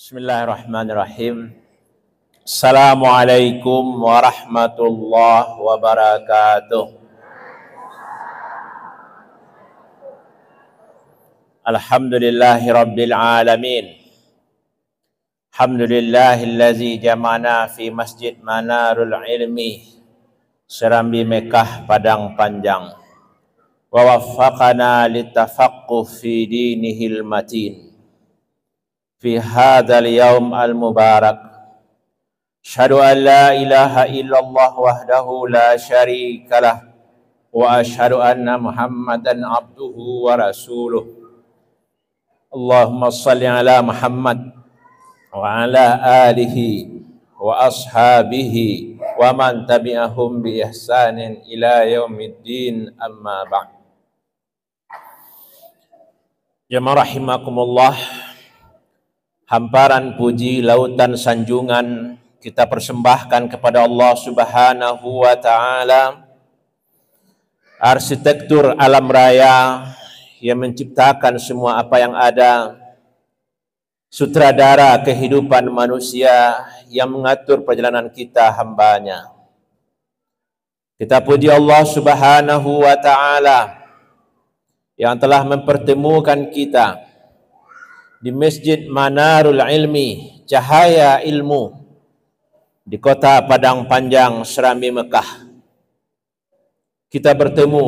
Bismillahirrahmanirrahim. Assalamualaikum warahmatullahi wabarakatuh. Alhamdulillahi rabbil alamin. Alhamdulillahillazi jama'ana fi masjid Manarul Ilmi Serambi Mekah Padang Panjang wa waffaqana litafaqquh fi dinihil matin fi hadzal yaum al-mubarak. Asyhadu an la ilaha illallah wahdahu la syarikalah wa asyhadu anna Muhammadan abduhu wa rasuluh. Allahumma shalli ala Muhammad wa ala alihi wa ashabihi wa man tabi'ahum bi ihsanin ila yaumiddin, amma ba'd. Jamaah rahimakumullah, hamparan puji, lautan sanjungan kita persembahkan kepada Allah Subhanahu wa Ta'ala, arsitektur alam raya yang menciptakan semua apa yang ada, sutradara kehidupan manusia yang mengatur perjalanan kita hambanya. Kita puji Allah Subhanahu wa Ta'ala yang telah mempertemukan kita di Masjid Manarul Ilmi, cahaya ilmu, di kota Padang Panjang, Serambi Mekah. Kita bertemu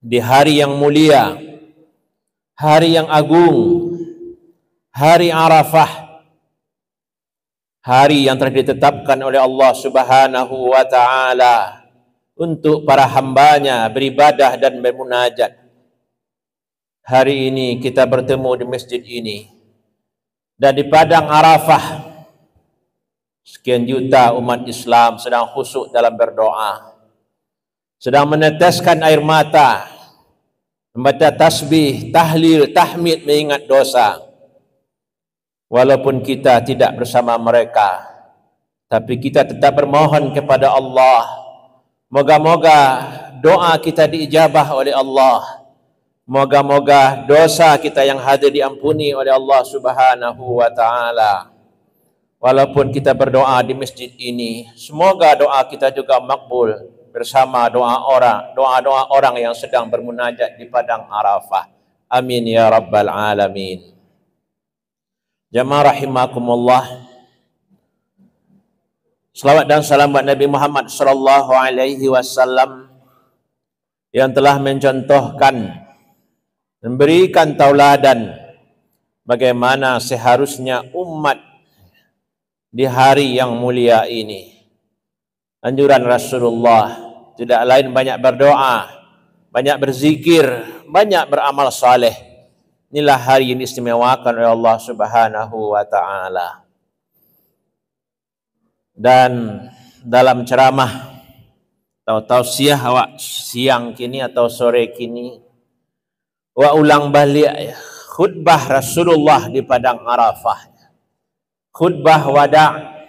di hari yang mulia, hari yang agung, hari Arafah, hari yang telah ditetapkan oleh Allah Subhanahu wa Ta'ala untuk para hambanya beribadah dan bermunajat. Hari ini kita bertemu di masjid ini dan di Padang Arafah. Sekian juta umat Islam sedang khusyuk dalam berdoa, sedang meneteskan air mata, membaca tasbih, tahlil, tahmid, mengingat dosa. Walaupun kita tidak bersama mereka, tapi kita tetap bermohon kepada Allah. Moga-moga doa kita diijabah oleh Allah. Moga-moga dosa kita yang hadir diampuni oleh Allah Subhanahu wa Ta'ala. Walaupun kita berdoa di masjid ini, semoga doa kita juga makbul bersama doa-doa orang yang sedang bermunajat di Padang Arafah. Amin ya rabbal alamin. Jamaah rahimakumullah, selawat dan salam buat Nabi Muhammad sallallahu alaihi wasallam yang telah mencontohkan, memberikan tauladan bagaimana seharusnya umat di hari yang mulia ini. Anjuran Rasulullah tidak lain banyak berdoa, banyak berzikir, banyak beramal saleh. Inilah hari yang diistimewakan oleh Allah Subhanahu wa Ta'ala. Dan dalam ceramah atau tausiah awak siang kini atau sore kini, wa ulang balik khutbah Rasulullah di Padang Arafah, khutbah wada',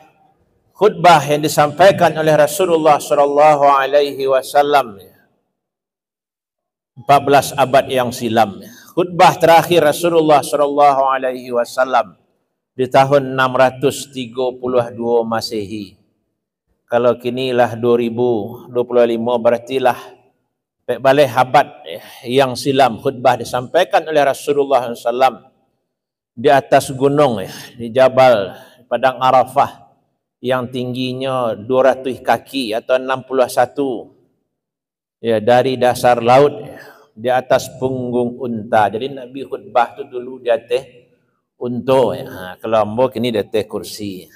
khutbah yang disampaikan oleh Rasulullah sallallahu alaihi wasallam 14 abad yang silam. Khutbah terakhir Rasulullah sallallahu alaihi wasallam di tahun 632 Masehi. Kalau kinilah 2025, berartilah balik abad yang silam khutbah disampaikan oleh Rasulullah SAW di atas gunung di Jabal Padang Arafah yang tingginya 200 kaki atau 61 dari dasar laut di atas punggung unta. Jadi Nabi khutbah tu dulu di atas unta, kalau ambo kini di atas kursi.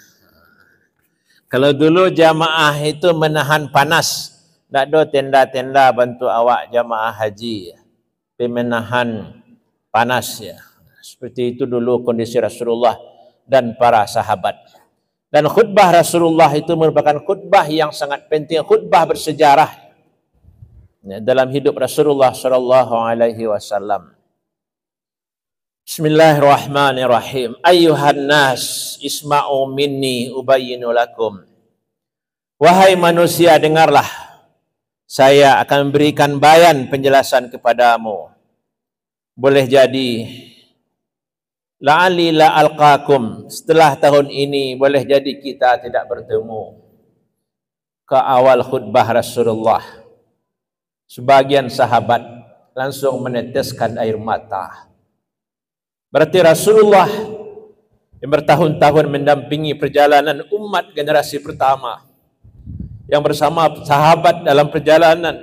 Kalau dulu jamaah itu menahan panas, tak ada tenda-tenda bantu awak jamaah haji, tapi menahan panas ya. Seperti itu dulu kondisi Rasulullah dan para sahabat. Dan khutbah Rasulullah itu merupakan khutbah yang sangat penting, khutbah bersejarah dalam hidup Rasulullah sallallahu alaihi wasallam. Bismillahirrahmanirrahim. Ayyuhan nas isma'u minni ubayyinu lakum. Wahai manusia, dengarlah, saya akan memberikan bayan penjelasan kepadamu. Boleh jadi la'ali la alqakum, setelah tahun ini boleh jadi kita tidak bertemu. Ke awal khutbah Rasulullah, sebagian sahabat langsung meneteskan air mata. Berarti Rasulullah yang bertahun-tahun mendampingi perjalanan umat generasi pertama, yang bersama sahabat dalam perjalanan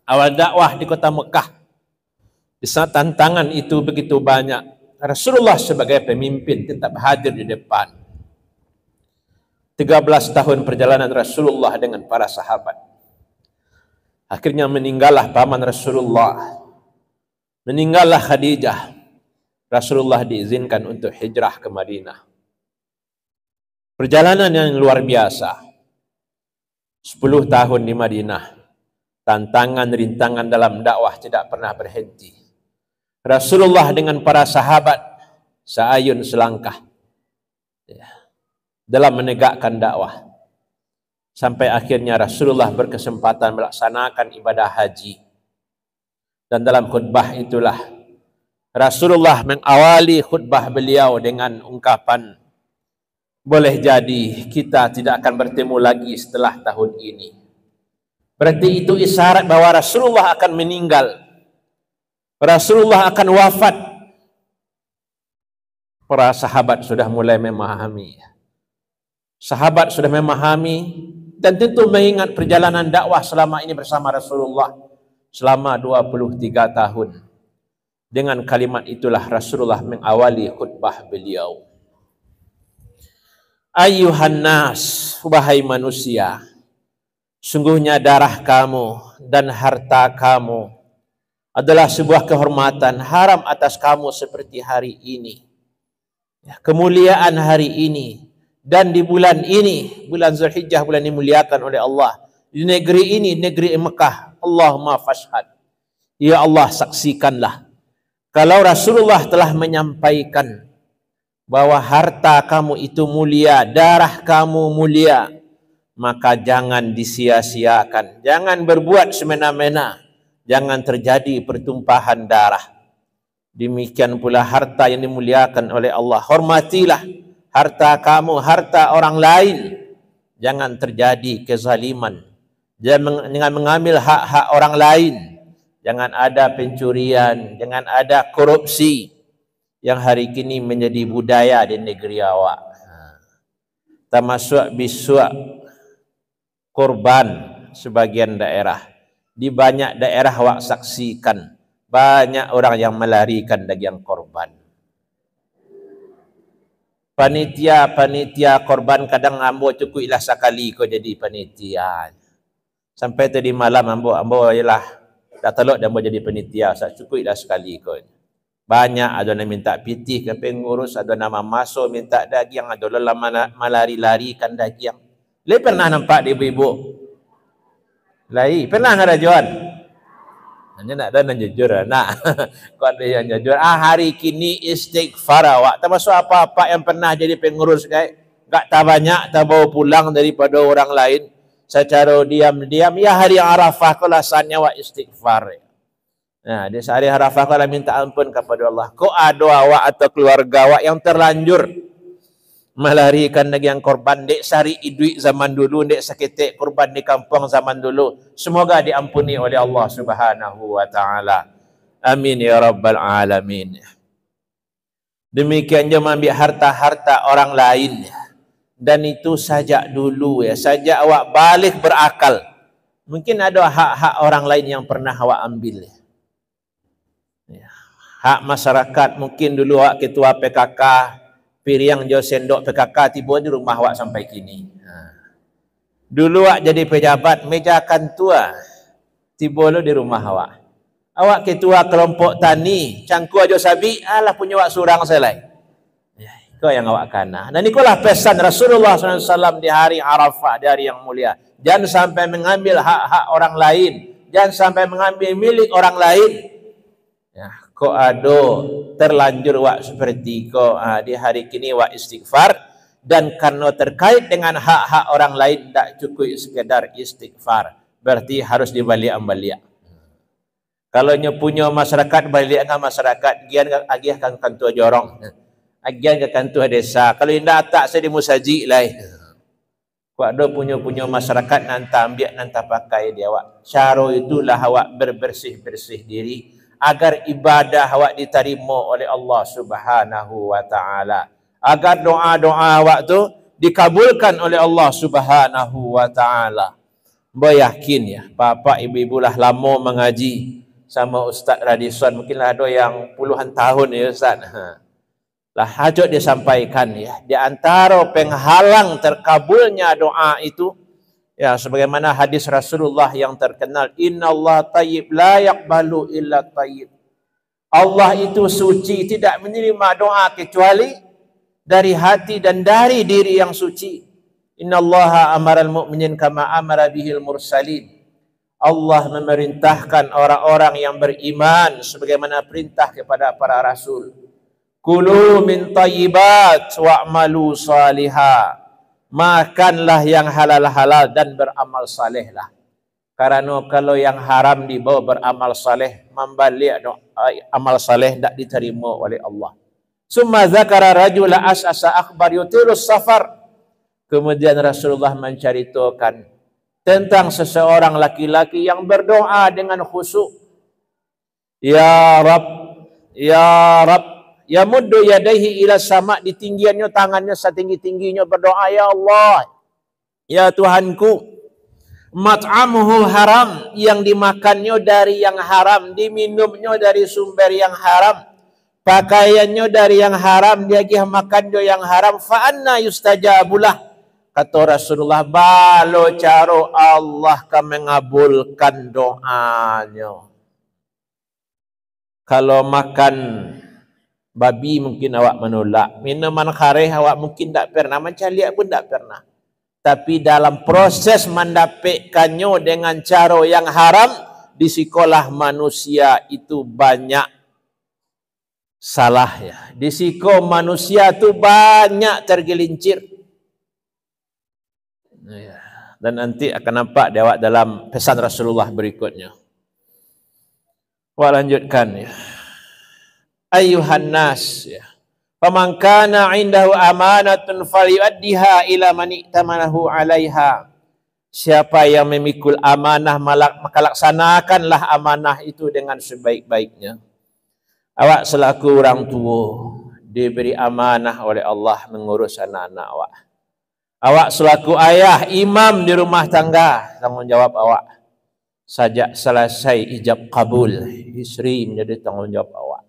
awal dakwah di kota Mekah, di saat tantangan itu begitu banyak, Rasulullah sebagai pemimpin tetap hadir di depan. 13 tahun perjalanan Rasulullah dengan para sahabat. Akhirnya meninggallah paman Rasulullah, meninggallah Khadijah. Rasulullah diizinkan untuk hijrah ke Madinah. Perjalanan yang luar biasa. 10 tahun di Madinah. Tantangan, rintangan dalam dakwah tidak pernah berhenti. Rasulullah dengan para sahabat seayun selangkah dalam menegakkan dakwah. Sampai akhirnya Rasulullah berkesempatan melaksanakan ibadah haji. Dan dalam khutbah itulah Rasulullah mengawali khutbah beliau dengan ungkapan, boleh jadi kita tidak akan bertemu lagi setelah tahun ini. Berarti itu isyarat bahwa Rasulullah akan meninggal. Rasulullah akan wafat. Para sahabat sudah mulai memahami. Sahabat sudah memahami dan tentu mengingat perjalanan dakwah selama ini bersama Rasulullah selama 23 tahun. Dengan kalimat itulah Rasulullah mengawali khutbah beliau. Ayyuhan nas, wahai manusia, sungguhnya darah kamu dan harta kamu adalah sebuah kehormatan haram atas kamu seperti hari ini. Kemuliaan hari ini dan di bulan ini, bulan Zulhijjah, bulan dimuliakan oleh Allah. Di negeri ini, negeri Mekah, Allahumma fashhad. Ya Allah, saksikanlah. Kalau Rasulullah telah menyampaikan bahwa harta kamu itu mulia, darah kamu mulia, maka jangan disia-siakan. Jangan berbuat semena-mena. Jangan terjadi pertumpahan darah. Demikian pula harta yang dimuliakan oleh Allah. Hormatilah harta kamu, harta orang lain. Jangan terjadi kezaliman. Jangan mengambil hak-hak orang lain. Jangan ada pencurian, jangan ada korupsi yang hari kini menjadi budaya di negeri awak. Termasuk bisuak korban sebagian daerah. Di banyak daerah awak saksikan banyak orang yang melarikan daging korban. Panitia korban kadang ambo cukuplah sekali kau jadi panitia. Sampai tadi malam ambo ialah dah telok dan mau jadi penitia, saya cukuplah sekali kot. Banyak ada yang minta pitih ke pengurus, ada nama masuk minta daging, ada lelah malari-larikan daging. Le pernah nampak di ibu-ibu? Lai, pernah ada Juan? Hanya nak dan jujur nak. Kau ada yang jujur. Hari kini istighfar awak. Termasuk apa-apa yang pernah jadi pengurus kayak enggak tak banyak, tak bawa pulang daripada orang lain. Secara diam-diam, ya hari Arafah kau lasanya wa istighfar. Nah, di hari Arafah kau minta ampun kepada Allah. Kau ada awak atau keluarga awak yang terlanjur melarikan daging korban, dek sari duit zaman dulu, dek seketik korban di kampung zaman dulu. Semoga diampuni oleh Allah Subhanahu wa taala. Amin ya rabbal alamin. Demikian juga mengambil harta-harta orang lain. Dan itu sajak dulu ya, sajak awak balik berakal. Mungkin ada hak-hak orang lain yang pernah awak ambil. Ya. Hak masyarakat, mungkin dulu awak ketua PKK, piring jauh sendok PKK tiba di rumah awak sampai kini. Dulu awak jadi pejabat, meja kantua, tiba lu di rumah awak. Awak ketua kelompok tani, cangku aja sabi, alah punya awak surang selai. Kau yang awak kana. Dan itulah pesan Rasulullah SAW di hari Arafah, di hari yang mulia. Jangan sampai mengambil hak-hak orang lain. Jangan sampai mengambil milik orang lain. Ya, kau ado terlanjur wak seperti kau di hari kini wak istighfar. Dan karena terkait dengan hak-hak orang lain, tak cukup sekedar istighfar. Berarti harus dibalik-balik. Kalau nyo punya masyarakat balik dengan masyarakat, gian agih kan kantor jorong. Agian ke kantor desa. Kalau indah tak saya di musaji lah. Kau ada punya masyarakat nanti ambil nanti pakai dia awak. Cara itulah awak bersih diri agar ibadah awak diterima oleh Allah Subhanahu wa taala. Agar doa-doa awak tu dikabulkan oleh Allah Subhanahu wa taala. Yakin ya, bapak ibu-ibu lah lama mengaji sama Ustaz Radison, mungkinlah ada yang puluhan tahun ya Ustaz. Lah hajat disampaikan ya, di antara penghalang terkabulnya doa itu ya sebagaimana hadis Rasulullah yang terkenal, innallaha thayyib la yaqbalu illa thayyib. Allah itu suci, tidak menerima doa kecuali dari hati dan dari diri yang suci. Innallaha amaral mu'minin kama amara bihil mursalin. Allah memerintahkan orang-orang yang beriman sebagaimana perintah kepada para rasul. Kulu min thayyibat wa'malu salihah. Makanlah yang halal-halal dan beramal salehlah. Karena kalau yang haram dibawa beramal saleh, membalik amal saleh tidak diterima oleh Allah. Summa zakara rajula as'asa akhbar yutilus safar. Kemudian Rasulullah menceritakan tentang seseorang laki-laki yang berdoa dengan khusyuk. Ya Rab, ya Rab, ya muddu yadaihi ila sama, di tinggiannya tangannya setinggi-tingginya berdoa, ya Allah, ya Tuhanku, mat'amuhu haram, yang dimakannya dari yang haram, diminumnya dari sumber yang haram, pakaiannya dari yang haram, dia makannya yang haram, fa anna yustajabulah. Kata Rasulullah, balo caro Allah akan mengabulkan doanya. Kalau makan babi mungkin awak menolak, minuman khareh awak mungkin tak pernah, macam liat pun tak pernah. Tapi dalam proses mendapatkannya dengan cara yang haram, di sekolah manusia itu banyak salah ya. Di sekolah manusia itu banyak tergelincir. Dan nanti akan nampak dia awak dalam pesan Rasulullah berikutnya. Wah, lanjutkan ya. Ayuhan nas ya. Faman kana 'indahu amanatun falyu'addiha ila man i'tamanahu 'alaiha. Siapa yang memikul amanah maka laksanakanlah amanah itu dengan sebaik-baiknya. Awak selaku orang tua diberi amanah oleh Allah mengurus anak-anak awak. Awak selaku ayah, imam di rumah tangga, tanggungjawab awak. Sajak selesai ijab kabul, isteri menjadi tanggungjawab awak.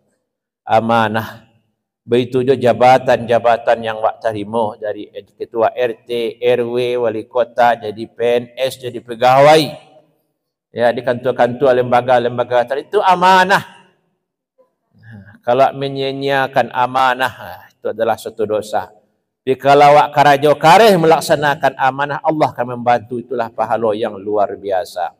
Amanah. Begitu juga jabatan-jabatan yang awak terima dari ketua RT, RW, wali kota, jadi PNS, jadi pegawai. Ya, di kantor-kantor, lembaga-lembaga itu amanah. Kalau menyia-nyiakan amanah, itu adalah satu dosa. Jadi kalau awak karajo kareh melaksanakan amanah, Allah akan membantu, itulah pahala yang luar biasa.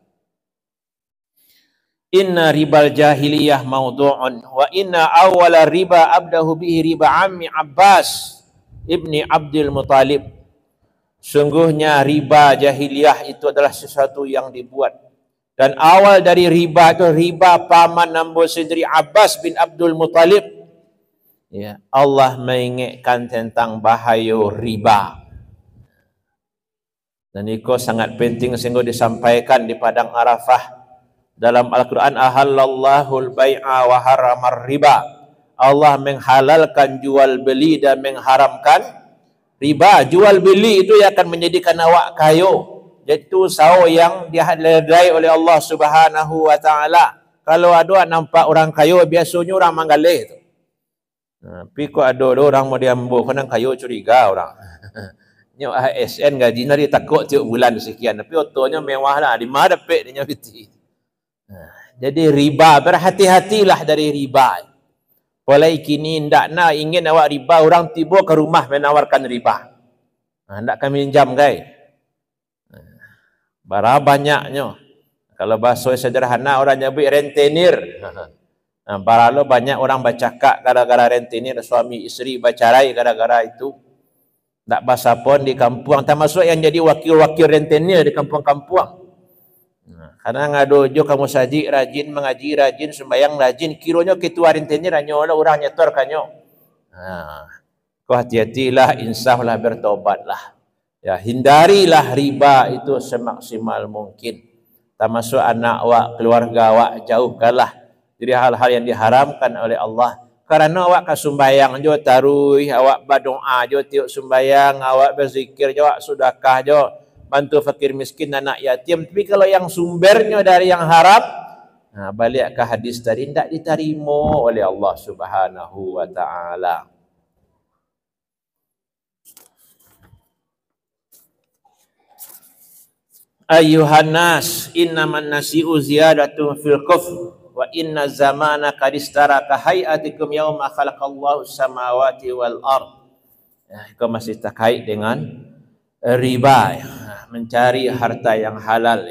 Inna ribal jahiliyah maudu'un wa inna awwala riba abdahu bihi riba ammi Abbas ibni Abdul Muttalib. Sungguhnya riba jahiliyah itu adalah sesuatu yang dibuat. Dan awal dari riba itu riba paman Nambu Sidri Abbas bin Abdul Muttalib. Ya, Allah mengingatkan tentang bahaya riba. Dan itu sangat penting sehingga disampaikan di padang Arafah. Dalam Al-Quran, ahallallahul bai'a wa haramar riba. Allah menghalalkan jual beli dan mengharamkan riba. Jual beli itu yang akan menjadikan awak kaya. Itu usaha yang dihalalkan oleh Allah Subhanahu wa taala. Kalau ada nampak orang kaya, biasanya orang manggalih itu. Tapi kok ada orang mau diambil, kadang kayu curiga orang. Nyo ASN gaji nari takut tiap bulan sekian, tapi otonya mewah lah, di mana dapat dia piti. Jadi riba, berhati-hatilah dari riba. Mulai kini ndak nak ingin awak riba, orang tiba ke rumah menawarkan riba. Ndak kami minjam guys. Bara banyaknya. Kalau bahasa sederhana orang nyebut rentenir. Para lo banyak orang bercakap gara-gara rentenir, suami isteri bercerai gara-gara itu. Tak bahasa pun di kampung, termasuk yang jadi wakil-wakil rentenir di kampung-kampung. Karena ngadojo kamu saji rajin, mengaji rajin, sembayang rajin, kironyo ketuarin tenye ranyo lah orang nyetor kanyo. Kau hati-hatilah, insaflah, bertobatlah. Ya, hindarilah riba itu semaksimal mungkin. Termasuk anak awak, keluarga awak, jauhkanlah dari hal-hal yang diharamkan oleh Allah. Karena awak kasumbayang jo taruh, awak berdoa jo tiuk sumbayang, awak berzikir jo, awak sedekah jo, bantu fakir miskin, anak yatim. Tapi kalau yang sumbernya dari yang haram, balik ke hadis tadi, tidak diterima oleh Allah Subhanahu wa ta'ala. Ayuhan nas, innaman nasi'u ziyadatu fil kufr. Wa inna zamana kadistara kahayatikum yawma khalaqallahu samawati wal ard. Itu masih terkait dengan riba, mencari harta yang halal.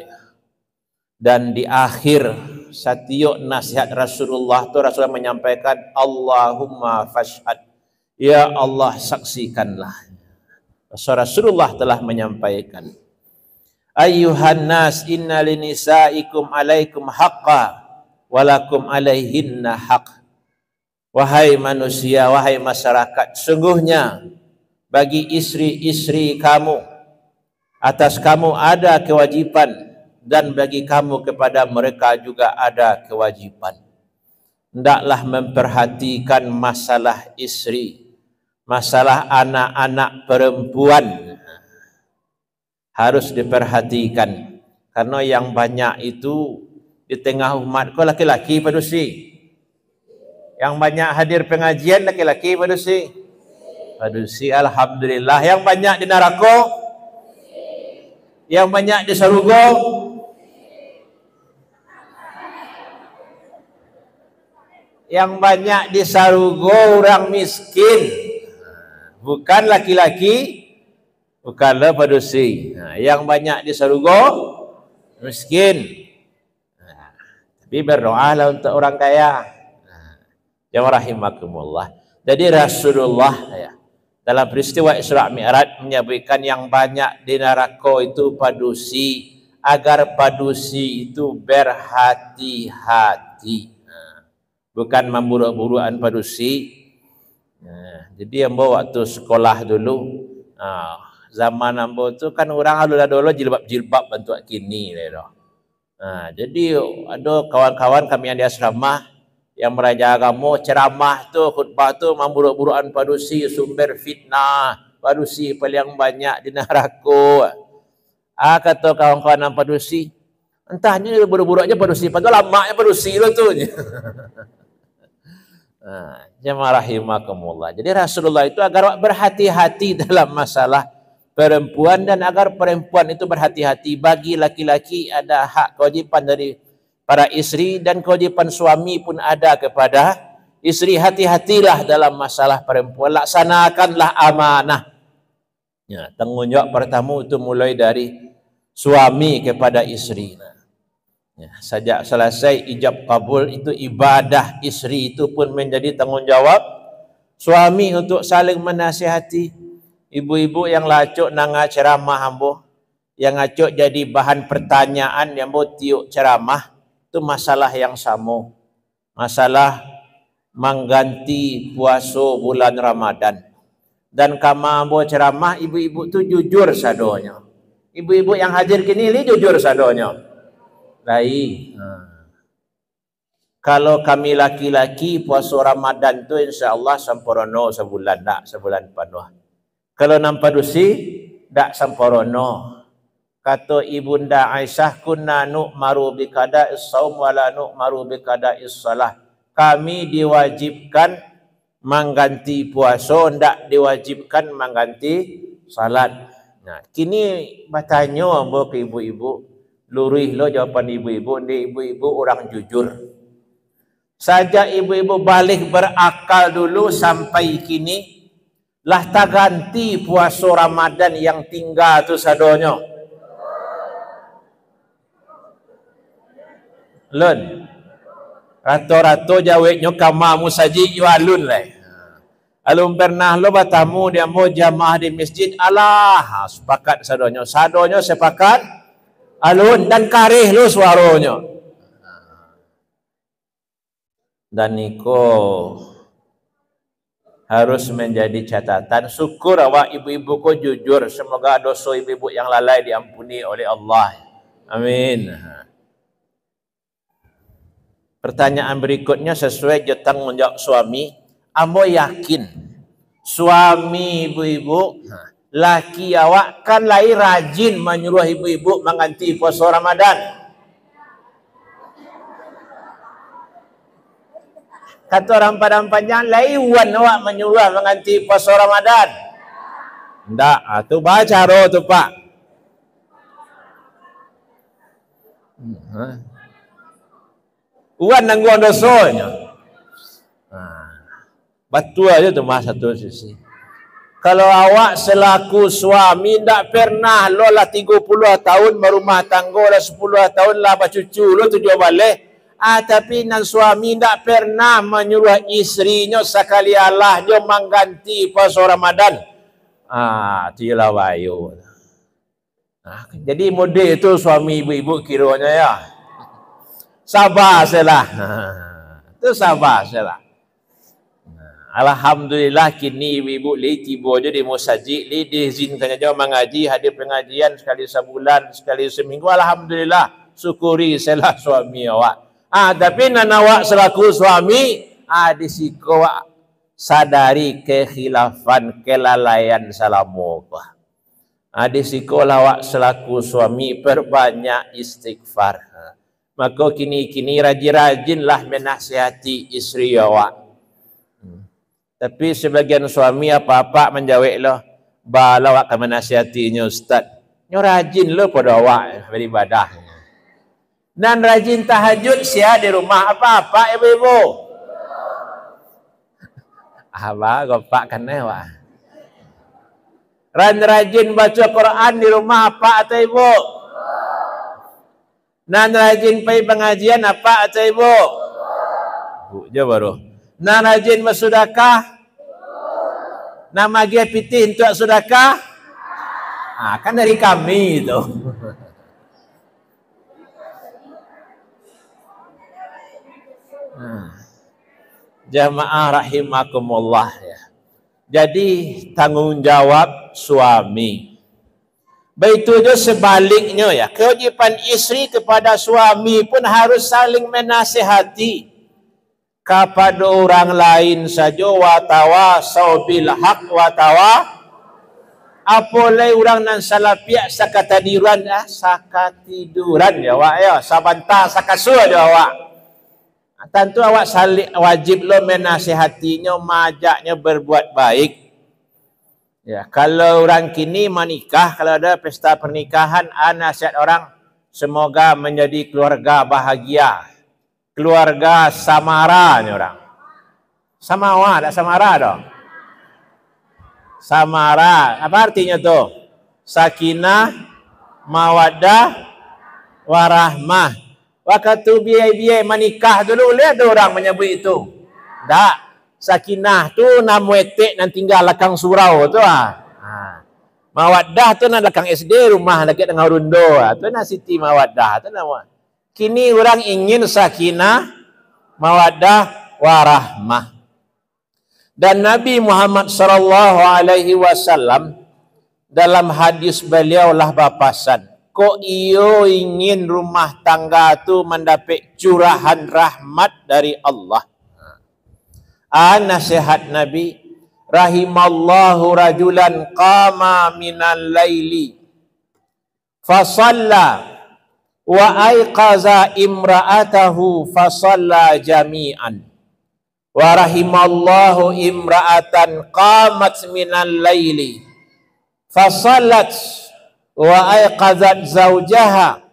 Dan di akhir setiap nasihat Rasulullah itu Rasulullah menyampaikan, Allahumma fashhad, ya Allah saksikanlah. Rasulullah telah menyampaikan, Ayyuhan nas, inna linisaikum alaikum haqqa walakum alaihinna haq. Wahai manusia, wahai masyarakat, sungguhnya bagi istri-istri kamu, atas kamu ada kewajiban, dan bagi kamu kepada mereka juga ada kewajiban. Hendaklah memperhatikan masalah istri, masalah anak-anak perempuan harus diperhatikan. Karena yang banyak itu di tengah umat kau laki-laki padusi. Yang banyak hadir pengajian laki-laki padusi. Padusi, alhamdulillah. Yang banyak di neraka, yang banyak di surga, yang banyak di surga orang miskin, bukan laki-laki, bukanlah padusi. Yang banyak di surga miskin. Tapi berdoalah untuk orang kaya. Ya rahimakumullah. Jadi Rasulullah dalam peristiwa Isra Mi'raj menyebutkan yang banyak di neraka itu padusi, agar padusi itu berhati-hati. Bukan memburu-buruan padusi. Jadi ambo waktu sekolah dulu, zaman ambo itu kan orang dulu jilbab bentuk kini loh. Jadi ada kawan-kawan kami yang di asrama yang meraja agama, ceramah tu, khutbah tu memburuk-burukan padusi, sumber fitnah, padusi paling banyak di neraka. Kata kawan-kawan yang padusi, entahnya buruk-buruknya padusi, padahal lamaknya padusi lo tu. Jemaah rahimakumullah. Jadi Rasulullah itu agar berhati-hati dalam masalah perempuan, dan agar perempuan itu berhati-hati. Bagi laki-laki ada hak kewajiban dari para istri, dan kewajiban suami pun ada kepada istri. Hati-hatilah dalam masalah perempuan, laksanakanlah amanah. Tanggung jawab pertama itu mulai dari suami kepada istri. Sejak selesai ijab kabul itu ibadah, istri itu pun menjadi tanggung jawab suami untuk saling menasihati. Ibu-ibu yang lacuk nanga ceramah ambo, yang ngacuk jadi bahan pertanyaan yang ambo tiuk ceramah, itu masalah yang sama. Masalah mengganti puasa bulan Ramadan. Dan kama ambo ceramah, ibu-ibu tu jujur sadonya. Ibu-ibu yang hadir kini ini jujur sadonya. Baik. Kalau kami laki-laki puasa Ramadan tu insya-Allah sempurna sebulan, tak sebulan penuh. Kalau nampak padusi, tak sempurna. Kata Ibunda Aisyah, kunna nu'maru biqada'is shaum wa la nu'maru biqada'is shalah. Kami diwajibkan mengganti puasa, tak diwajibkan mengganti salat. Kini bertanya ke ibu-ibu, lurih lo jawapan ibu-ibu, ni ibu-ibu orang jujur. Saja ibu-ibu balik berakal dulu sampai kini, lah tak ganti puasa Ramadan yang tinggal tu sadonyo. Lun. Rato-rato jawabnya kamamu saji yu alun lah. Alun pernah lo batamu dia mau jamaah di masjid, alah sepakat sadonyo. Sadonyo sepakat alun dan karih lu suaranya. Dan niko harus menjadi catatan. Syukur awak ibu-ibu ko jujur. Semoga dosa ibu-ibu yang lalai diampuni oleh Allah. Amin. Pertanyaan berikutnya sesuai je tanggung jawab suami. Ambo yakin suami ibu-ibu, laki awak kan lai rajin menyuruh ibu-ibu menganti puasa Ramadan. Kata orang Padang Panjang, laiwan awak menyuruh menganti puasa Ramadan. Ndak, tu baca roh tu Pak. Uan nangguan dosanya. Betul aja tu mas satu sisi. Kalau awak selaku suami ndak pernah lo lah 30 tahun berumah tangga lah 10 tahun lah bercucu lo tujuh balik. Tapi nan suami tidak pernah menyuruh istrinya sekali Allah dia mengganti puasa Ramadan. Tiyalah wayu. Jadi model itu suami ibu-ibu kiranya ya. Sabar salah. Itu sabar salah. Alhamdulillah kini ibu-ibu li tiba je di musajid li diizinkan aja mengaji, hadir pengajian sekali sebulan, sekali seminggu. Alhamdulillah, syukuri salah suami awak. Tapi nan awak selaku suami, disiko sadari kekhilafan, kelalaian salamu. Disiko awak selaku suami perbanyak istighfar. Maka kini rajin-rajinlah menasihati istri awak. Tapi sebagian suami apa-apa menjawab lah, bala awak akan menasihatinya Ustaz. Nyo rajin lo pada awak beribadah. Dan rajin tahajud sia di rumah apa-apa ibu-ibu. Apa gopak kan wah. Rajin baca Quran di rumah apa atau ibu? Nan rajin pergi pengajian apa atau ibu? Bu je baru. Nan rajin bersedekah? Nan bagi pitih untuk sedekah? Kan dari kami itu. Jamaah rahimakumullah ya. Jadi tanggung jawab suami. Begitu juga sebaliknya ya. Kewajiban istri kepada suami pun harus saling menasihati kepada orang lain saja. Watawasau bil haq apolai orang nan salah pihak sakatiduran ya wak ya. Sabanta sakasua ya wak. Tentu awak wajib lo menasihatinya, majaknya berbuat baik. Ya, kalau orang kini menikah, kalau ada pesta pernikahan, nasihat orang semoga menjadi keluarga bahagia, keluarga samara ni orang. Samawa, tak samara dong. Samara, apa artinya tu? Sakinah, mawaddah, warahmah. Waktu biaya menikah dulu lihat ada orang menyebut itu. Tak, sakinah tu nama etik nan tinggal lakang surau tu Mawaddah tu nan lakang SD rumah dekat dengan Rundo. Tu nan Siti Mawaddah tu nama. Kini orang ingin sakinah, mawaddah, warahmah. Dan Nabi Muhammad sallallahu alaihi wasallam dalam hadis beliau lah bapasan. Kok iyo ingin rumah tangga tu mendapat curahan rahmat dari Allah. Nasihat Nabi, rahimallahu rajulan qama minal laili fasalla wa aiqaza imra'atahu fasalla jami'an. Wa rahimallahu imra'atan qamat minal laili fasallat wa aiqazat zawjaha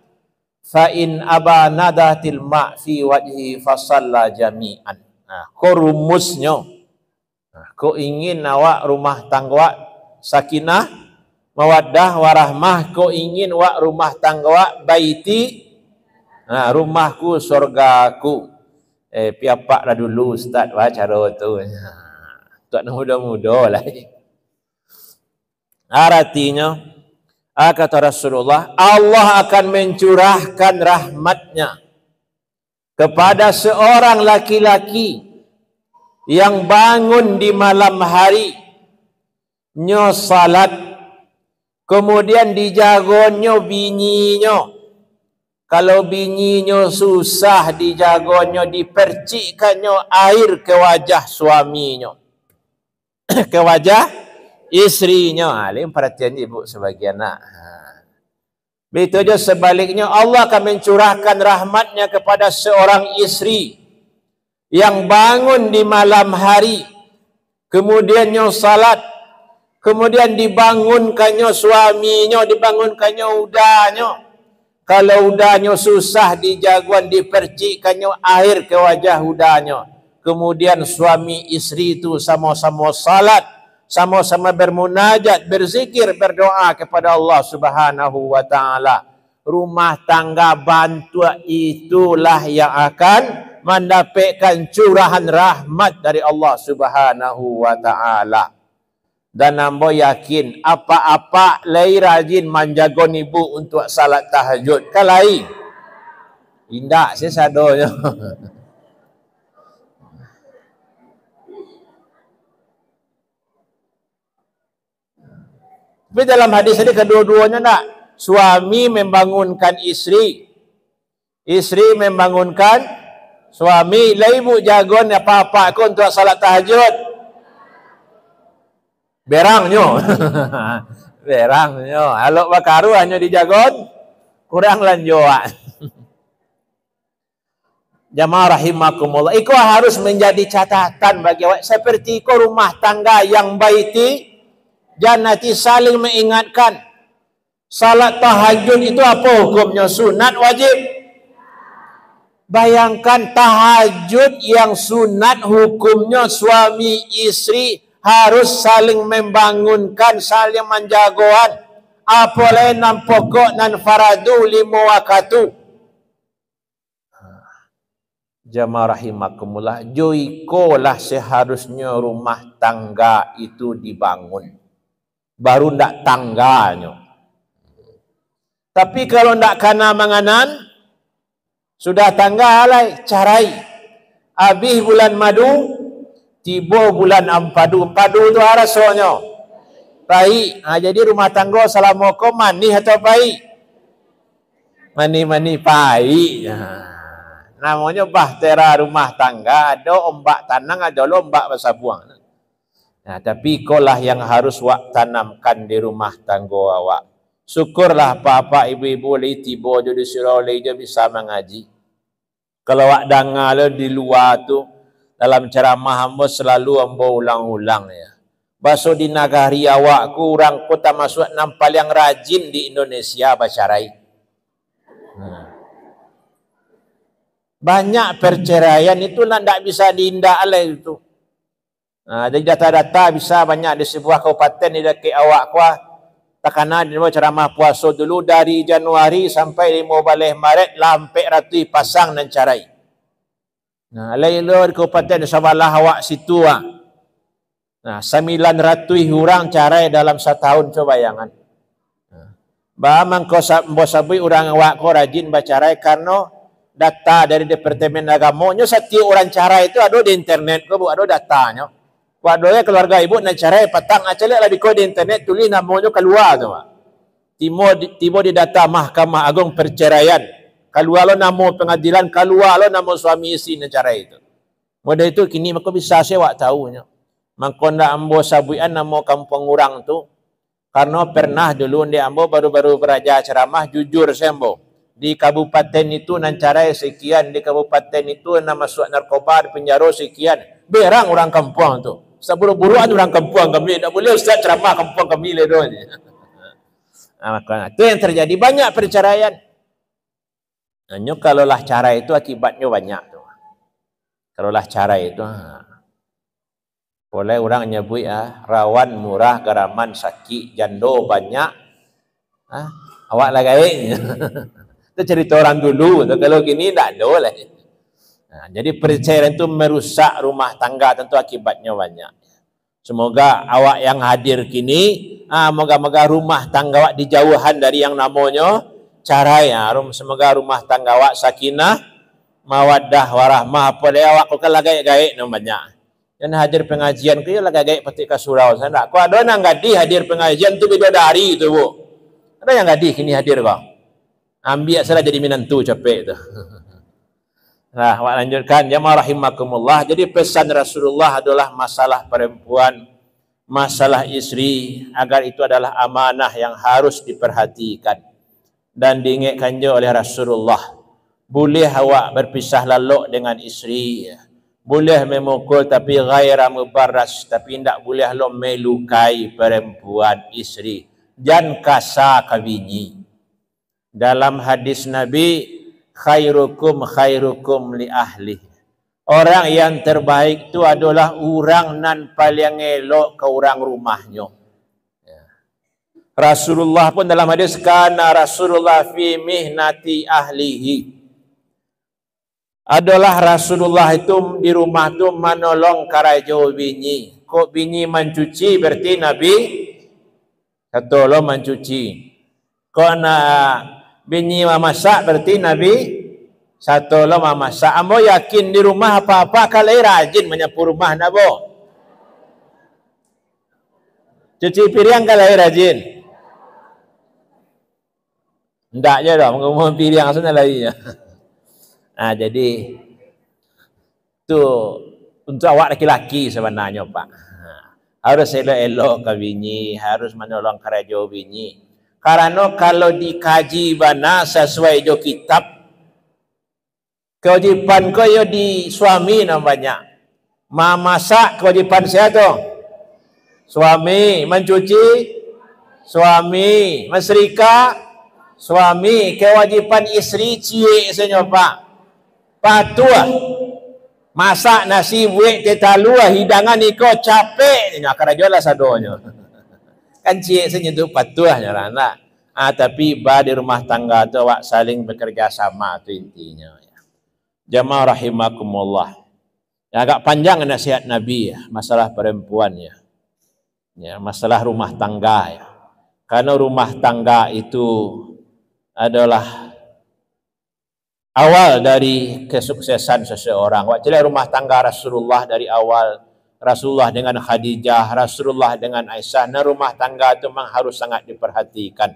fa in aba nadatil ma fi wajhi fasalla jami'an. Ko rumusnya. Ko ingin awak rumah tangga sakinah, mawaddah, warahmah. Ko ingin awak rumah tangga baiti, rumahku surgaku. Piapak dah dulu Ustaz cara tu. Tak muda-muda lah. Artinya Kata Rasulullah, Allah akan mencurahkan rahmatnya kepada seorang laki-laki yang bangun di malam hari, nyo salat, kemudian dijagonyo binyinya. Kalau binyinya susah dijagonyo, dipercikkannya air ke wajah suaminya, ke wajah istrinya. Alim perhatian ibu sebagian nak. Begitu juga sebaliknya, Allah akan mencurahkan rahmatnya kepada seorang istri yang bangun di malam hari, kemudiannya salat, kemudian dibangunkannya suaminya, dibangunkannya udahnya. Kalau udahnya susah dijaguan, dipercikkannya air ke wajah udahnya. Kemudian suami istri itu sama-sama salat, sama-sama bermunajat, berzikir, berdoa kepada Allah Subhanahu wa taala. Rumah tangga bantuan itulah yang akan mendapatkan curahan rahmat dari Allah Subhanahu wa taala. Dan ambo yakin apa-apa lai rajin manjagon ibu untuk salat tahajud kalai. Indak saya sadonya. Tapi dalam hadis ini kedua-duanya nak. Suami membangunkan istri, istri membangunkan suami. Lah ibu jagon apa-apa aku untuk salat tahajud. Berangnya. Berangnya. Alok bakaru hanya dijagon, kurang lanjoa. Jamaah rahimakumullah. Iko harus menjadi catatan bagi awak. Seperti iko rumah tangga yang baiti, janati saling mengingatkan. Salat tahajud itu apa hukumnya? Sunat, wajib? Bayangkan tahajud yang sunat hukumnya suami istri harus saling membangunkan, saling menjagoan. Apalagi nan pokok nan faradu 5 waktu. Jamaah rahimakumullah. Joiko lah seharusnya rumah tangga itu dibangun. Baru ndak tangganya. Tapi kalau ndak kana manganan, sudah tangga alai, carai. Habis bulan madu, tiba bulan ampadu. Ampadu itu rasanya baik. Jadi rumah tangga Assalamualaikum manih atau baik? Mani-mani baik. Namanya bahtera rumah tangga. Ada ombak tanang, ada ombak basah buang. Nah, tapi ikolah yang harus wak tanamkan di rumah tangga awak. Syukurlah bapak ibu-ibu li tiba di surau li bisa mengaji. Kalau wak dengar di luar tu dalam ceramah hamba selalu hamba ulang-ulang ya. Baso di nagari awak kurang kota masuk 6 paling rajin di Indonesia bacarai. Banyak perceraian itu tidak bisa diindak oleh itu. Jadi data-data bisa banyak di sebuah kabupaten di dekat awak kuah. Takana di ceramah puasa dulu dari Januari sampai 15 Maret lampai ratus pasang dan carai. Lain-lain di kabupaten Sabalah awak situ. 900 orang carai dalam setahun, coba bayangan. Bamang kau sabui orang awak kau rajin bacarai karena data dari Departemen Agamanya setiap orang carai itu ada di internet kau ada datanya. Wadonya keluarga ibu nak carai petang acalek lah di kode internet tulis namanya keluar tu. Tiba di data Mahkamah Agung Perceraian. Keluar lo nama pengadilan, keluar lo nama suami isteri nak carai itu. Modal itu kini maka bisa saya wak tahunya. Maka ndak ambo sabuian nama kampung orang tu. Karena pernah dulu dia ambo baru-baru beraja ceramah jujur sembo. Di kabupaten itu nan carai sekian, di kabupaten itu nama masuk narkoba di penjara sekian. Berang orang kampung tu. Seburu-buru ada orang kampung kami. Tak boleh ustaz ceramah kampung kami ledoh ni. Itu yang terjadi. Banyak perceraian. Hanya kalaulah cara itu akibatnya banyak tu. Kalaulah cara itu. Boleh orang nyebut rawan, murah, garaman, sakit, jando banyak. Awak lagi. Itu cerita orang dulu. Kalau gini tak ada lah. Jadi perceraian itu merusak rumah tangga, tentu akibatnya banyak. Semoga awak yang hadir kini moga-moga rumah tangga awak dijauhan dari yang namanya carai. Semoga rumah tangga awak sakinah, mawaddah, warahmah. Apa dia awak kau kalah gaik-gaik namanya. Dan hadir pengajian kau lah gaik petik ke surau sana. Kau ada nang gadi hadir pengajian tu bidadari tu bu. Ada yang gadi kini hadir kau. Ambil salah jadi minantu capek tu. Nah, awak lanjutkan jamaah rahimakumullah. Jadi pesan Rasulullah adalah masalah perempuan, masalah istri, agar itu adalah amanah yang harus diperhatikan dan diingatkan juga oleh Rasulullah. Boleh awak berpisah lalu dengan istri, boleh memukul tapi ghaira mubarras, tapi tidak boleh lo melukai perempuan istri, jangan kasar ke bini. Dalam hadis Nabi, khairukum khairukum li ahli. Orang yang terbaik itu adalah orang nan paling elok ke orang rumahnya. Rasulullah pun dalam hadis, kana Rasulullah fi mihnati ahlihi. Adalah Rasulullah itu di rumah tu menolong karajo bini. Kok bini mencuci berarti Nabi tolong mencuci. Kok bini memasak berarti Nabi satu lo memasak. Ambo yakin di rumah apa-apa kalau rajin menyapu rumah nabo. Cuci piring kalau rajin. Ndak je dah ngomong piring sana lagi. Jadi tu untuk awak laki-laki sebenarnya Pak. Harus elok-elok ke bini, harus menolong karajo bini. Karena kalau dikaji bana sesuai jo kitab, kewajiban kau yo di suami namanya. Memasak kewajiban saya tu. Suami mencuci, suami menserika, suami. Kewajiban istri cie sebenarnya Pak. Patuah masak nasi buik tetalu hidangan iko capek nya karajola sadonya. Kan cie sebenarnya tu patuahnya anak. Tapi di rumah tangga tu awak saling bekerja sama tu intinya. Jamaah rahimakumullah. Agak panjang nasihat Nabi masalah perempuan masalah rumah tangga Karena rumah tangga itu adalah awal dari kesuksesan seseorang. Wajib rumah tangga Rasulullah dari awal, Rasulullah dengan Khadijah, Rasulullah dengan Aisyah. Nah, rumah tangga itu memang harus sangat diperhatikan.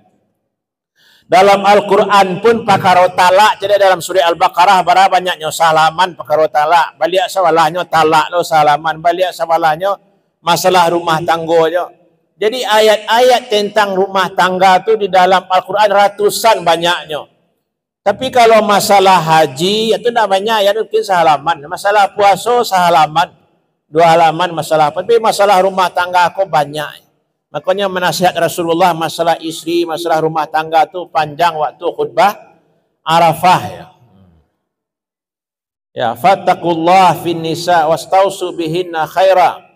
Dalam Al-Quran pun pakaro talak. Jadi dalam surah Al-Baqarah banyaknya salaman pakaro talak. Balik sawalahnya talak lo salaman. Balik sawalahnya masalah rumah tangga. Jadi ayat-ayat tentang rumah tangga itu di dalam Al-Quran ratusan banyaknya. Tapi kalau masalah haji itu namanya ya mungkin sehalaman. Masalah puasa sehalaman, 2 halaman masalah. Tapi masalah rumah tangga aku banyak. Makanya menasihat Rasulullah masalah istri, masalah rumah tangga itu panjang waktu khutbah Arafah fattaqullah fin nisa wastausu bihinna khaira.